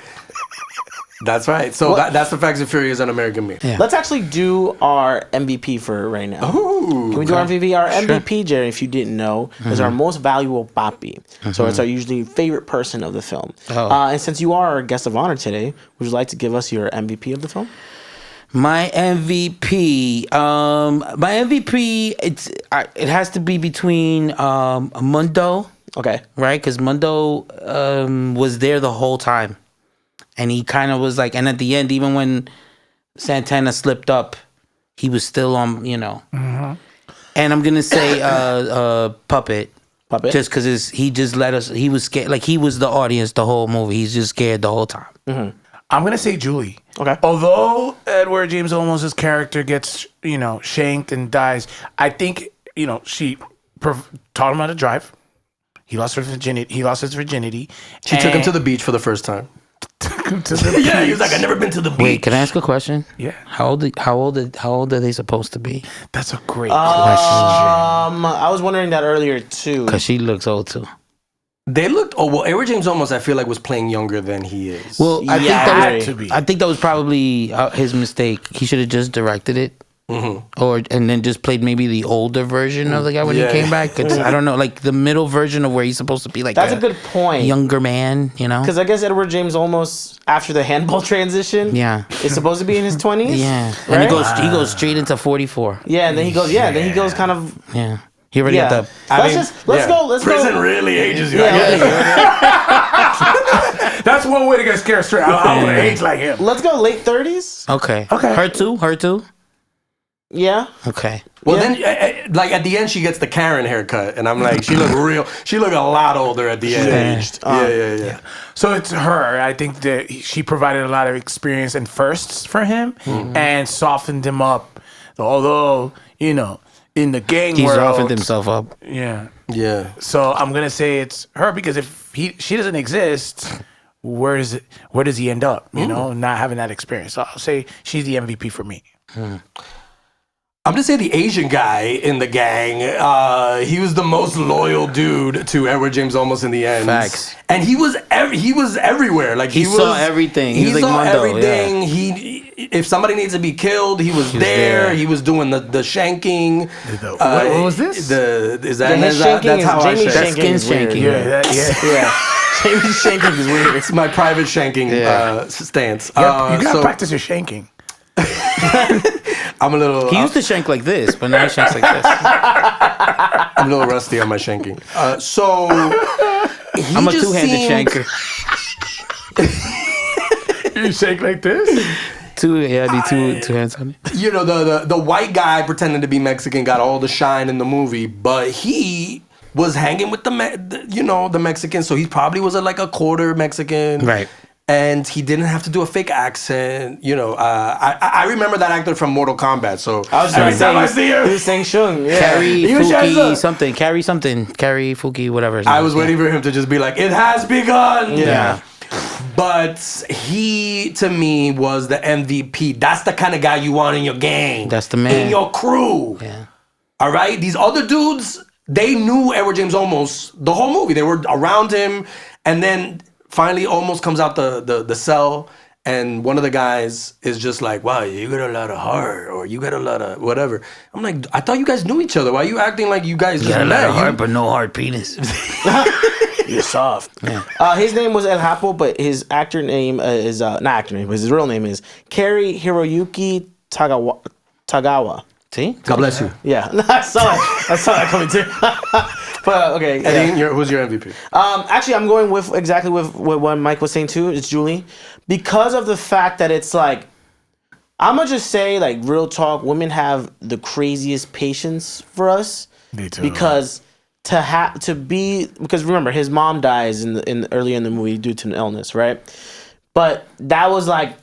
That's right. So that's the Facts and Furious on American Me. Yeah. Let's actually do our MVP for right now. Ooh, can we do our MVP? Our MVP, Jerry, if you didn't know, is our most valuable papi. So it's our usually favorite person of the film. And since you are our guest of honor today, would you like to give us your MVP of the film? My MVP, it has to be between Mundo. Okay. Right, because Mundo was there the whole time. And he kind of was like, and at the end, even when Santana slipped up, he was still on, And I'm going to say Puppet. Puppet? Just because he just let us, he was scared. Like, he was the audience the whole movie. He's just scared the whole time. Mm-hmm. I'm going to say Julie. Okay. Although Edward James Olmos' character gets, shanked and dies, I think, she taught him how to drive. He lost his virginity. She took him to the beach for the first time. Yeah, he was like, I've never been to the beach. Wait, can I ask a question? Yeah. How old are they supposed to be? That's a great question. I was wondering that earlier too. Because she looks old too. They looked. Edward James Olmos, I feel like, was playing younger than he is. Well, I think that was probably his mistake. He should have just directed it. And then just played maybe the older version of the guy when he came back. I don't know, like the middle version of where he's supposed to be like that's a good point. Younger man, Because I guess Edward James Olmos, after the handball transition, is supposed to be in his 20s. Yeah, right? and he goes straight into 44. Yeah, and then he goes. Yeah, then he goes kind of. Yeah, he already got the. Let's go. Prison really ages you. That's one way to get scared straight. I want to age like him. Let's go late 30s. Okay. Her too. Yeah. Okay. Well, then, like at the end, she gets the Karen haircut, and I'm like, she looked a lot older at the end. Aged. Yeah. So it's her. I think that she provided a lot of experience and firsts for him, and softened him up. Although in the gang he world, softened himself up. Yeah. So I'm gonna say it's her because if she doesn't exist, where does he end up? Not having that experience. So I'll say she's the MVP for me. I'm gonna say the Asian guy in the gang. He was the most loyal dude to Edward James Olmos in the end. Facts. And he was everywhere. Like he saw everything. He was saw like Mondo, everything. Yeah. If somebody needs to be killed, he was there. He was doing the shanking. What was this? That's how I Jamie shank. shanking is weird. Yeah. Jamie shanking is weird. It's my private shanking stance. You gotta practice your shanking. I'm a little. He used to shank like this, but now he shanks like this. I'm a little rusty on my shanking. I'm a two-handed shanker. You shank like this? I need two hands on it. The white guy pretending to be Mexican got all the shine in the movie, but he was hanging with the Mexicans, so he probably was like a quarter Mexican, right? And he didn't have to do a fake accent. I remember that actor from Mortal Kombat. So every time I see her, he was saying Shung. Yeah. Carrie Fuki something. Carrie Fuki, whatever. I was waiting for him to just be like, "It has begun." Yeah. But he, to me, was the MVP. That's the kind of guy you want in your gang. That's the man. In your crew. Yeah. All right? These other dudes, they knew Edward James Olmos the whole movie. They were around him. And then finally Olmos comes out the cell. And one of the guys is just like, wow, you got a lot of heart. Or you got a lot of whatever. I'm like, I thought you guys knew each other. Why are you acting like you guys just got a lot of met? heart, but no hard penis. You're soft. Yeah. His name was El Hapo, but his actor name is not actor name, but his real name is Kari Hiroyuki Tagawa. See? God bless you. Yeah, I saw that coming too. But okay, Eddie, who's your MVP? Actually, I'm going with exactly with what Mike was saying too. It's Julie, because of the fact that it's like, I'm gonna just say, like, real talk, women have the craziest patience for us. They do. Because because remember, his mom dies earlier in the movie due to an illness, right? But that was like,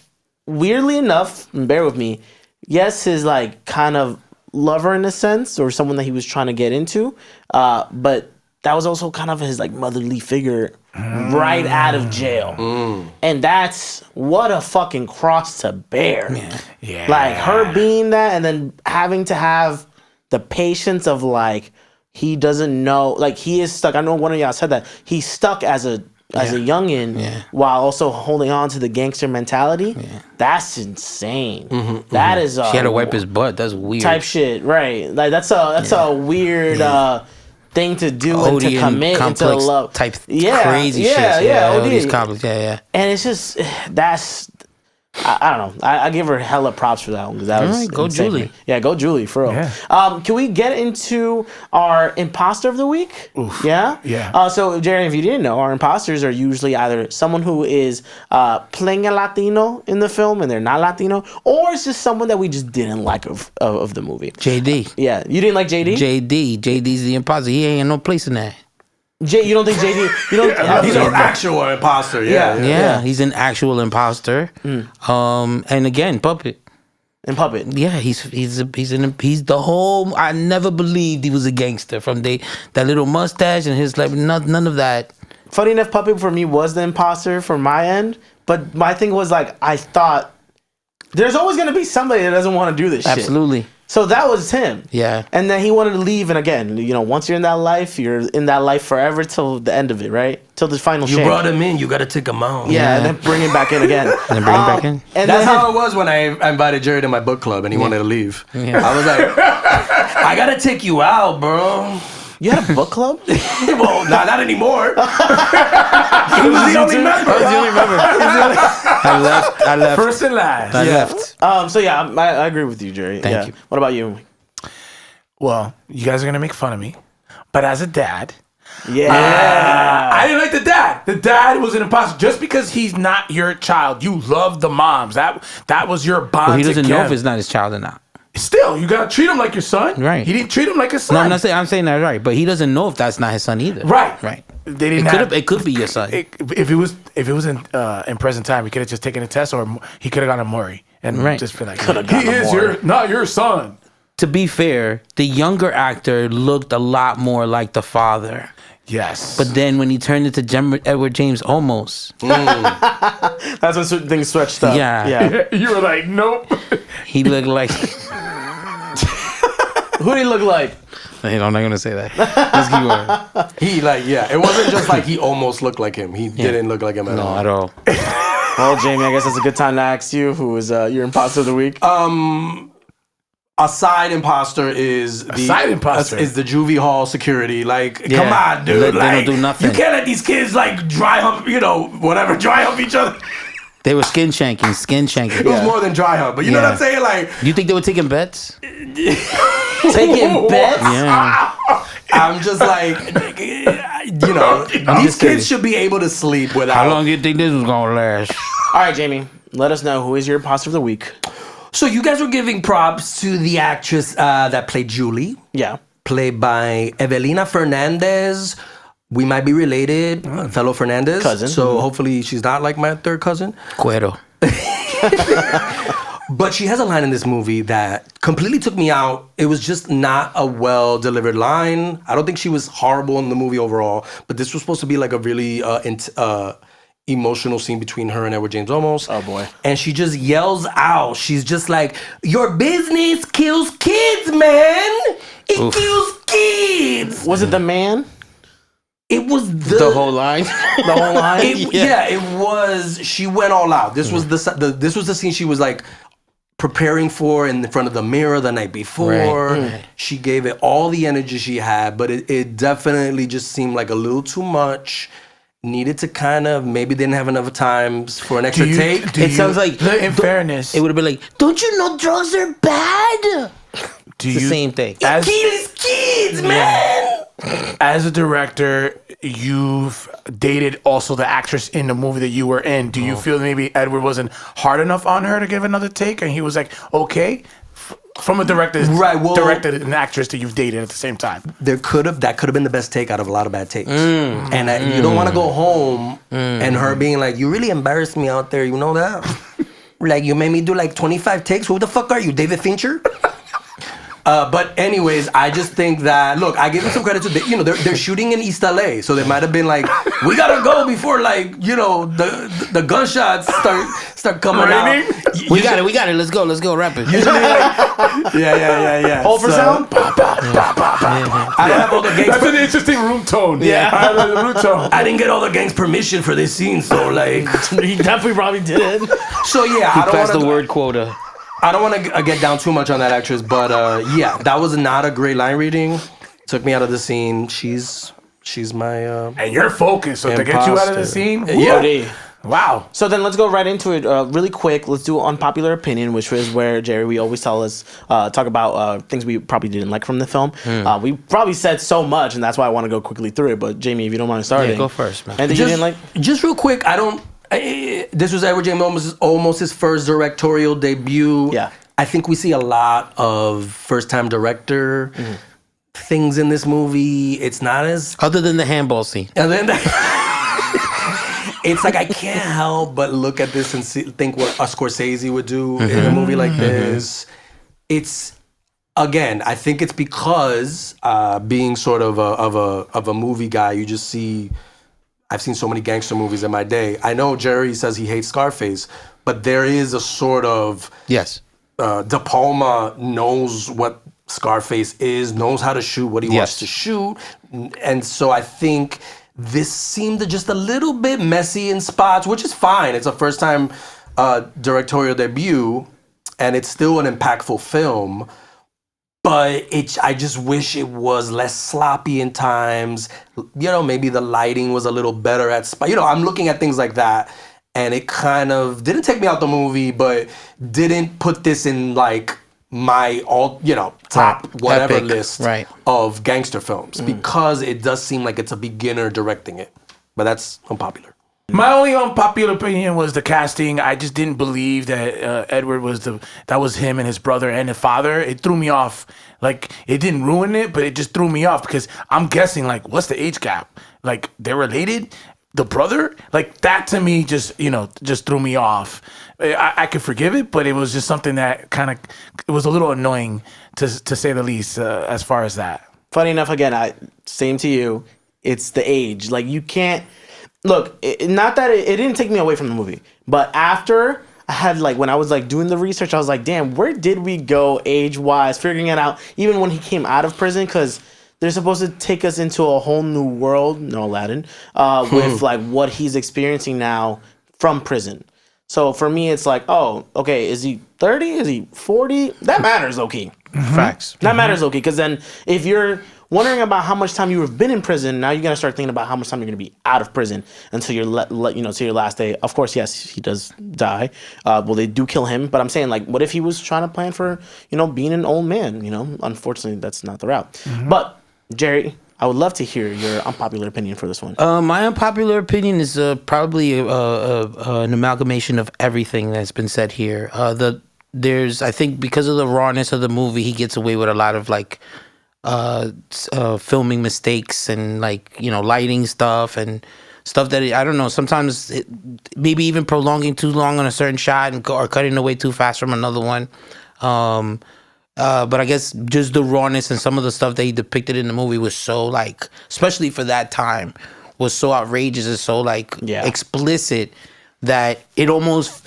weirdly enough, and bear with me, yes, his like kind of lover in a sense, or someone that he was trying to get into, but that was also kind of his like motherly figure right out of jail. And that's what a fucking cross to bear. Yeah. Like her being that and then having to have the patience of like, he doesn't know, like he is stuck. I know one of y'all said that. He's stuck as a youngin while also holding on to the gangster mentality. That's insane. That is She had to wipe his butt. That's weird. type shit, right? Like that's a weird thing to do and to commit into love type crazy shit. Yeah, all these complex. Yeah. And it's just that's I don't know. I give her hella props for that one because that was right, go insane. Julie. Yeah, go Julie for real. Yeah. Can we get into our imposter of the week? Oof. Yeah. Yeah. So Jerry, if you didn't know, our imposters are usually either someone who is playing a Latino in the film and they're not Latino, or it's just someone that we just didn't like of the movie. JD. Yeah, you didn't like JD? JD's the imposter. He ain't no place in that. You don't think JD? You don't? He's an actual imposter. Yeah, he's an actual imposter. And again, puppet. And puppet. Yeah, he's the whole. I never believed he was a gangster from that little mustache and his like none of that. Funny enough, puppet for me was the imposter from my end, but my thing was like I thought there's always gonna be somebody that doesn't want to do this shit. Absolutely. So that was him. Yeah. And then he wanted to leave, and again, once you're in that life, you're in that life forever till the end of it, right? Till the final You shame. brought him in, you got to take him out. Yeah, and then bring him back in again. And then bring him back in. And That's then, how it was when I invited Jerry to my book club and he wanted to leave. I was like, I got to take you out, bro. you had a book club? Well, not anymore. He was the only member. I left. First and last. I left. So yeah, I agree with you, Jerry. Thank you. What about you? Well, you guys are going to make fun of me, but as a dad, Yeah. I didn't like the dad. The dad was an imposter. Just because he's not your child, you love the moms. That was your bond. Well, he doesn't know together. if it's not his child or not. Still, you gotta treat him like your son. Right. He didn't treat him like a son. No, I'm not saying. I'm saying that right, but he doesn't know if that's not his son either. Right. Right. They didn't. It could be your son. If it was in present time, he could have just taken a test, or he could have gone to Maury and Right. just been like, Coulda he gone to is Maury. not your son. To be fair, the younger actor looked a lot more like the father. Yes. But then when he turned into Edward James Olmos, That's when certain things switched up. Yeah. you were like, nope. he looked like. Who did he look like? I'm not gonna say that. Let's keep going. It wasn't just like he almost looked like him. He didn't look like him at all. No, at all. Well, Jamie, I guess that's a good time to ask you who is your imposter of the week. A side imposter is the juvie hall security. Like, come on, dude. They don't do nothing. You can't let these kids like dry hump, dry hump each other. They were skin shanking. It was more than dry hump, but you know what I'm saying? Like, You think they were taking bets? Taking bets? Yeah. I'm just like, these just kidding. kids should be able to sleep without. How long do you think this was gonna last? All right, Jamie, let us know who is your imposter of the week. So you guys were giving props to the actress that played Julie. Yeah. Played by Evelina Fernandez. We might be related, fellow Fernandez. Cousin. So hopefully she's not like my third cousin. Cuero. But she has a line in this movie that completely took me out. It was just not a well-delivered line. I don't think she was horrible in the movie overall, but this was supposed to be like a really emotional scene between her and Edward James Olmos. Oh, boy. And she just yells out. She's just like, your business kills kids, man. It kills kids. Was it the man? It was The whole line. The whole line? It was. She went all out. This was this was the scene she was like preparing for in front of the mirror the night before. Right. She gave it all the energy she had, but it definitely just seemed like a little too much. Needed to kind of, maybe didn't have enough times for an extra take. It sounds like, in fairness, it would have been like, don't you know drugs are bad? It's the same thing. It kills kids, man. As a director, you've dated also the actress in the movie that you were in. Do you feel maybe Edward wasn't hard enough on her to give another take, and he was like, okay? From a director, directed an actress that you've dated at the same time. That could have been the best take out of a lot of bad takes. And you don't want to go home and her being like, you really embarrassed me out there, you know that? Like, you made me do like 25 takes. Who the fuck are you, David Fincher? But anyways, I just think that, look, I give them some credit to, they're shooting in East L.A. So they might have been like, we gotta go before the gunshots start coming out. We got it. Let's go, rapid. Usually, yeah. Hold for sound. I don't have all the gangs. That's an interesting room tone. Yeah. I love the room tone. I didn't get all the gangs' permission for this scene, so like. He definitely probably did. So yeah, I don't That's want the word quota. I don't want to get down too much on that actress, but yeah, that was not a great line reading. Took me out of the scene. She's my And you're focused, so to get you out of the imposter. scene, Yeah. wow. So then let's go right into it really quick. Let's do unpopular opinion, which is where, Jerry, we always talk about things we probably didn't like from the film. We probably said so much, and that's why I want to go quickly through it. But Jamie, if you don't mind starting. Yeah, go first, man. And you didn't like? Just real quick, this was Edward James almost his first directorial debut. Yeah. I think we see a lot of first-time director things in this movie. It's not as... Other than the handball scene. And then it's like I can't help but look at this and think what a Scorsese would do in a movie like this. It's, again, I think it's because being sort of a movie guy, you just see... I've seen so many gangster movies in my day. I know Jerry says he hates Scarface, but there is a sort of... Yes. De Palma knows what Scarface is, knows how to shoot what he wants to shoot. And so I think this seemed just a little bit messy in spots, which is fine. It's a first-time directorial debut, and it's still an impactful film. But I just wish it was less sloppy in times. Maybe the lighting was a little better at spots. I'm looking at things like that. And it kind of didn't take me out the movie, but didn't put this in like my top whatever Epic, list right. of gangster films because it does seem like it's a beginner directing it. But that's unpopular. My only unpopular opinion was the casting. I just didn't believe that Edward that was him and his brother and his father. It threw me off. Like, it didn't ruin it, but it just threw me off because I'm guessing, like, what's the age gap? Like, they're related? The brother, like that to me just threw me off. I could forgive it, but it was just something that it was a little annoying to say the least as far as that. Funny enough, again, same to you. It's the age. Like, you can't look. Not that it didn't take me away from the movie, but after I had when I was doing the research, I was like, damn, where did we go age wise? Figuring it out, even when he came out of prison, because they're supposed to take us into a whole new world, no Aladdin, with what he's experiencing now from prison. So for me, it's like, oh, okay, is he 30? Is he 40? That matters, low-key. Facts. That matters, low-key, because then if you're wondering about how much time you have been in prison, now you got to start thinking about how much time you're going to be out of prison until to your last day. Of course, yes, he does die. Well, they do kill him, but I'm saying, what if he was trying to plan for, being an old man? Unfortunately, that's not the route. But Jerry, I would love to hear your unpopular opinion for this one. My unpopular opinion is probably an amalgamation of everything that's been said here. I think because of the rawness of the movie, he gets away with a lot of filming mistakes and lighting stuff and stuff that I don't know. Sometimes maybe even prolonging too long on a certain shot or cutting away too fast from another one. But I guess just the rawness and some of the stuff that he depicted in the movie was so especially for that time, was so outrageous and so explicit that it almost,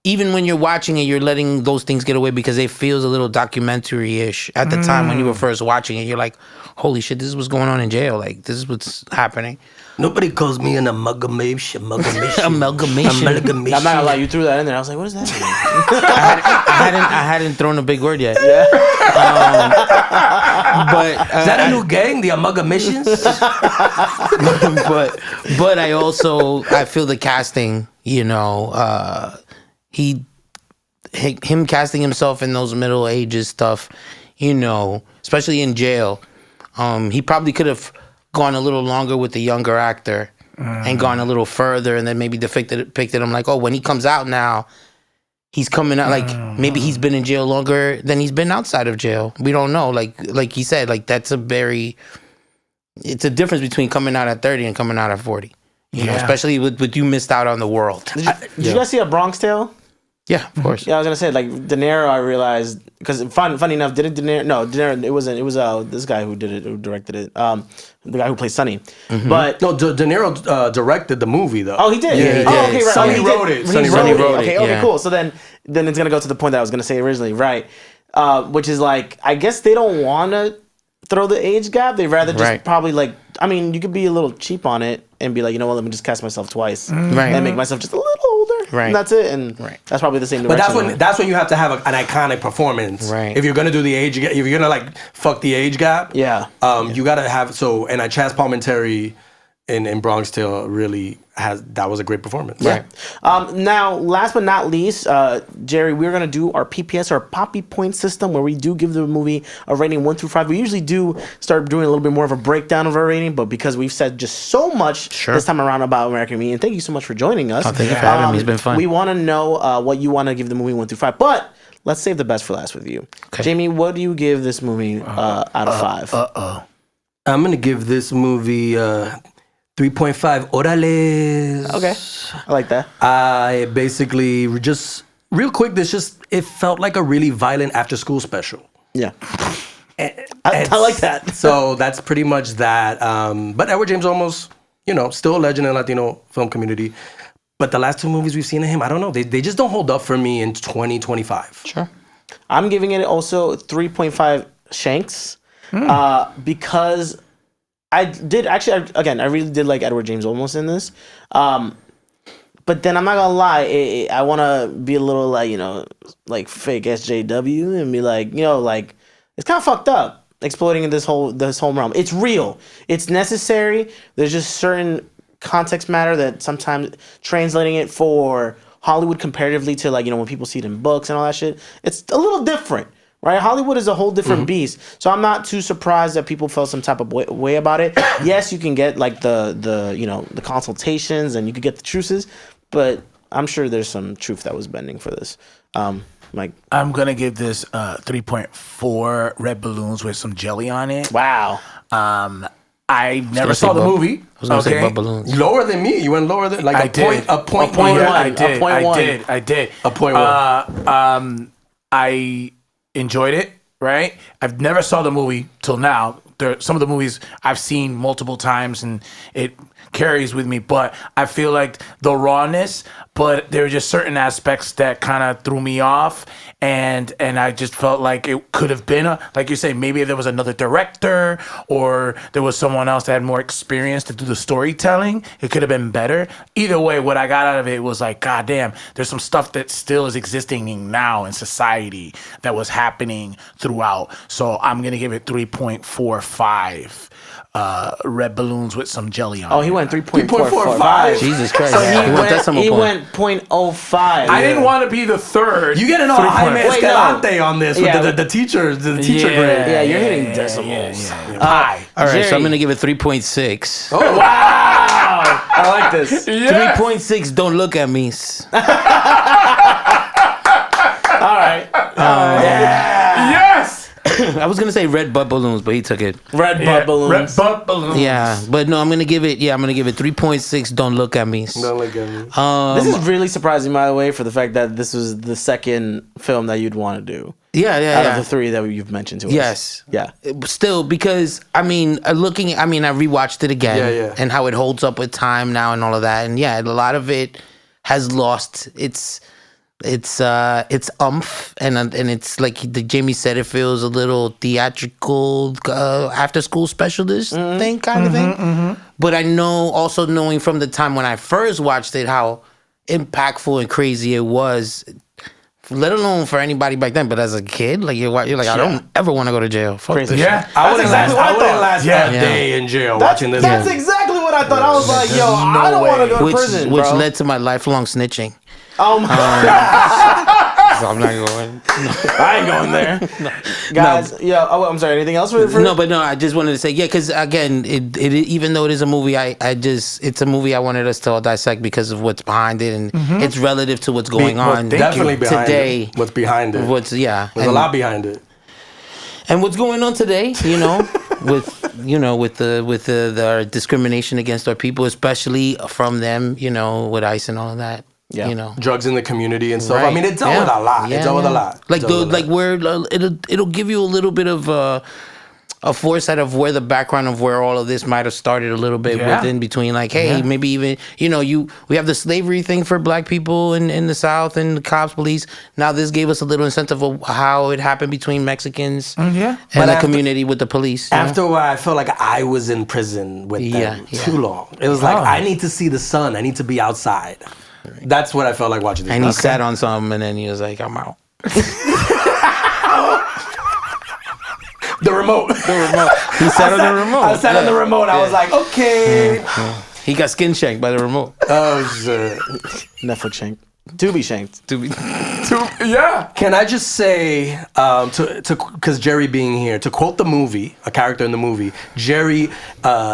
even when you're watching it, you're letting those things get away because it feels a little documentary-ish at the time when you were first watching it. You're like, holy shit, this is what's going on in jail. This is what's happening. Nobody calls me an amalgamation. Amalgamation. I'm not gonna lie, you threw that in there. I was like, what is that? I hadn't thrown a big word yet. Yeah. But is that a new gang, the amalgamations? but I feel the casting. Him casting himself in those Middle Ages stuff. Especially in jail. He probably could have gone a little longer with the younger actor and gone a little further, and then maybe depicted him when he comes out now, he's coming out maybe he's been in jail longer than he's been outside of jail. We don't know. Like he said, it's a difference between coming out at 30 and coming out at 40. You know, especially with you missed out on the world. Did you guys see A Bronx Tale? Yeah, of course. Yeah, I was gonna say like De Niro. I realized because funny enough, didn't De Niro? No, De Niro. It wasn't. It was this guy who did it, who directed it. The guy who plays Sonny. But No, De Niro directed the movie though. oh, he did. Yeah, he Oh, did. okay, right. Sonny he wrote did. it. He Sonny wrote wrote it. it, Okay, yeah. cool. So then it's gonna go to the point that I was gonna say originally, right? Which is like, I guess they don't want to throw the age gap. They'd rather just Right. probably like. I mean, you could be a little cheap on it and be like, you know what? Let me just cast myself twice Right. and make myself just a little older. Right. And that's it. And that's probably the same But direction. that's when you have to have an iconic performance. Right. If you're gonna do the age, if you're gonna like fuck the age gap. Yeah. You gotta have and Chaz Palminteri in Bronx Tale really that was a great performance. Yeah. Now, last but not least, Jerry, we're gonna do our PPS, our Poppy Point system, where we do give the movie a rating 1 through 5. We usually do start doing a little bit more of a breakdown of our rating, but because we've said just so much this time around about American Me, and thank you so much for joining us. Oh, thank you for having me. It's been fun. We want to know what you want to give the movie 1 through 5, but let's save the best for last with you. Okay. Jamie, what do you give this movie out of 5? I'm gonna give this movie 3.5 orales. Okay, I like that. I basically just real quick. It felt like a really violent after school special. Yeah, I like that. So that's pretty much that. But Edward James Olmos, still a legend in the Latino film community. But the last 2 movies we've seen of him, I don't know. They just don't hold up for me in 2025. Sure. I'm giving it also 3.5 Shanks because I did actually, I really did like Edward James Olmos in this. But then I'm not gonna lie, I want to be a little like fake SJW and be like, like it's kind of fucked up exploiting in this whole realm. It's real. It's necessary. There's just certain context matter that sometimes translating it for Hollywood comparatively to when people see it in books and all that shit, it's a little different. Right, Hollywood is a whole different beast, so I'm not too surprised that people felt some type of way about it. Yes, you can get like the consultations and you could get the truces, but I'm sure there's some truth that was bending for this. I'm gonna give this 3.4 red balloons with some jelly on it. Wow. I never saw the movie. I was gonna say balloons. Lower than me. You went lower than I did. a point one. one. I did. I did. A point one. I enjoyed it. Right. I've never saw the movie till now. Some of the movies I've seen multiple times and it carries with me, but I feel like the rawness, but there were just certain aspects that kind of threw me off, and I just felt like it could have been like you say, maybe there was another director or there was someone else that had more experience to do the storytelling. It could have been better. Either way, what I got out of it was like, God damn, there's some stuff that still is existing now in society that was happening throughout. So I'm gonna give it 3.45 red balloons with some jelly on. Oh, he it. went 3.45. Jesus Christ. So He he went went 0.05. I didn't want to be the third. You get an Jaime Wait, no. Escalante on this with Yeah. the teacher grade. Yeah, you're hitting decimals. Pie. All right, so Jerry. I'm gonna give it 3.6. Oh, wow. I like this. 3.6. Don't look at me. All right. Yes. I was gonna say red butt balloons, but he took it. Red butt balloons. Red butt balloons. Yeah, but no, I'm gonna give it 3.6. Don't look at me. Don't look at me. This is really surprising, by the way, for the fact that this was the second film that you'd want to do out of the 3 that you've mentioned to us. Yes. Yeah. Still, because I rewatched it again, Yeah. and how it holds up with time now and all of that, and a lot of it has lost its umph, and it's like Jamie said, it feels a little theatrical after school specialist thing kind of thing. But I know, also knowing from the time when I first watched it, how impactful and crazy it was. Let alone for anybody back then, but as a kid, you're like, I don't ever want to go to jail. Fuck Crazy. this Yeah. shit. I wouldn't exactly what I thought. last a day in jail watching this That's movie. exactly what I thought. I was like, yo, I don't want to go to prison, Which bro. led to my lifelong snitching. Oh my So I'm not going. I ain't going there. Guys, I'm sorry. Anything else for No, but no, I just wanted to say, because again, it even though it is a movie, it's a movie I wanted us to all dissect because of what's behind it, and it's relative to what's going on Definitely behind today. it. What's behind it? There's a lot behind it. And what's going on today, with the discrimination against our people, especially from them, with ICE and all of that. Yeah. You know, drugs in the community and stuff. I Right. mean, it's dealt with a lot. It's dealt with a lot. Like It's dealt with a lot. where it'll give you a little bit of a foresight of where the background of where all of this might have started a little bit within between. Like, hey, maybe even we have the slavery thing for black people in the South and the cops, police. Now this gave us a little incentive of how it happened between Mexicans and the community with the police. After a while, I felt like I was in prison with them too long. It was like, I need to see the sun. I need to be outside. That's what I felt like watching this. And he sat on something, and then he was like, I'm out. The remote. He sat on the remote. I sat on the remote. I was like, okay. He got skin shanked by the remote. Oh, shit. Netflix shanked. To be shanked. Can I just say, because Jerry being here, to quote the movie, a character in the movie, Jerry,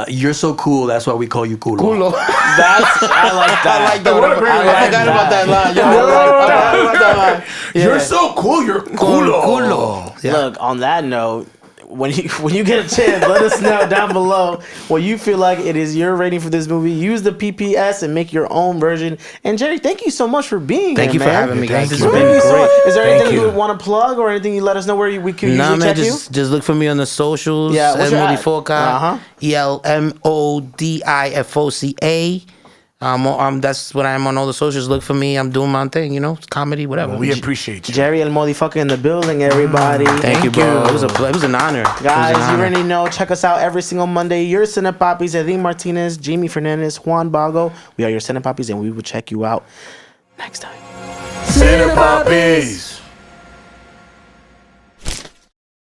you're so cool, that's why we call you culo. Culo. I like that. I like that. I forgot about that line. I like that line. You're so cool, you're culo. Yeah. Look, on that note, when you get a chance, let us know down below what you feel like it is your rating for this movie. Use the PPS and make your own version. And Jerry, thank you so much for being Thank here, you for man. having me, guys. This Thank has been you so much. great. Is there anything you. you would want to plug or anything you let us know where we can usually check you? Just look for me on the socials. Yeah, what's your ad? Modifoca. ELMODIFOCA. That's what I am on all the socials. Look for me. I'm doing my thing. It's comedy, whatever. We appreciate you. Jerry El Modifoca in the building, everybody. Thank you, bro. It was an honor. Guys, you already know. Check us out every single Monday. Your Cine Papis, Eddin Martinez, Jaime Fernandez, Juan Bago. We are your Cine Papis, and we will check you out next time. Cine Papis.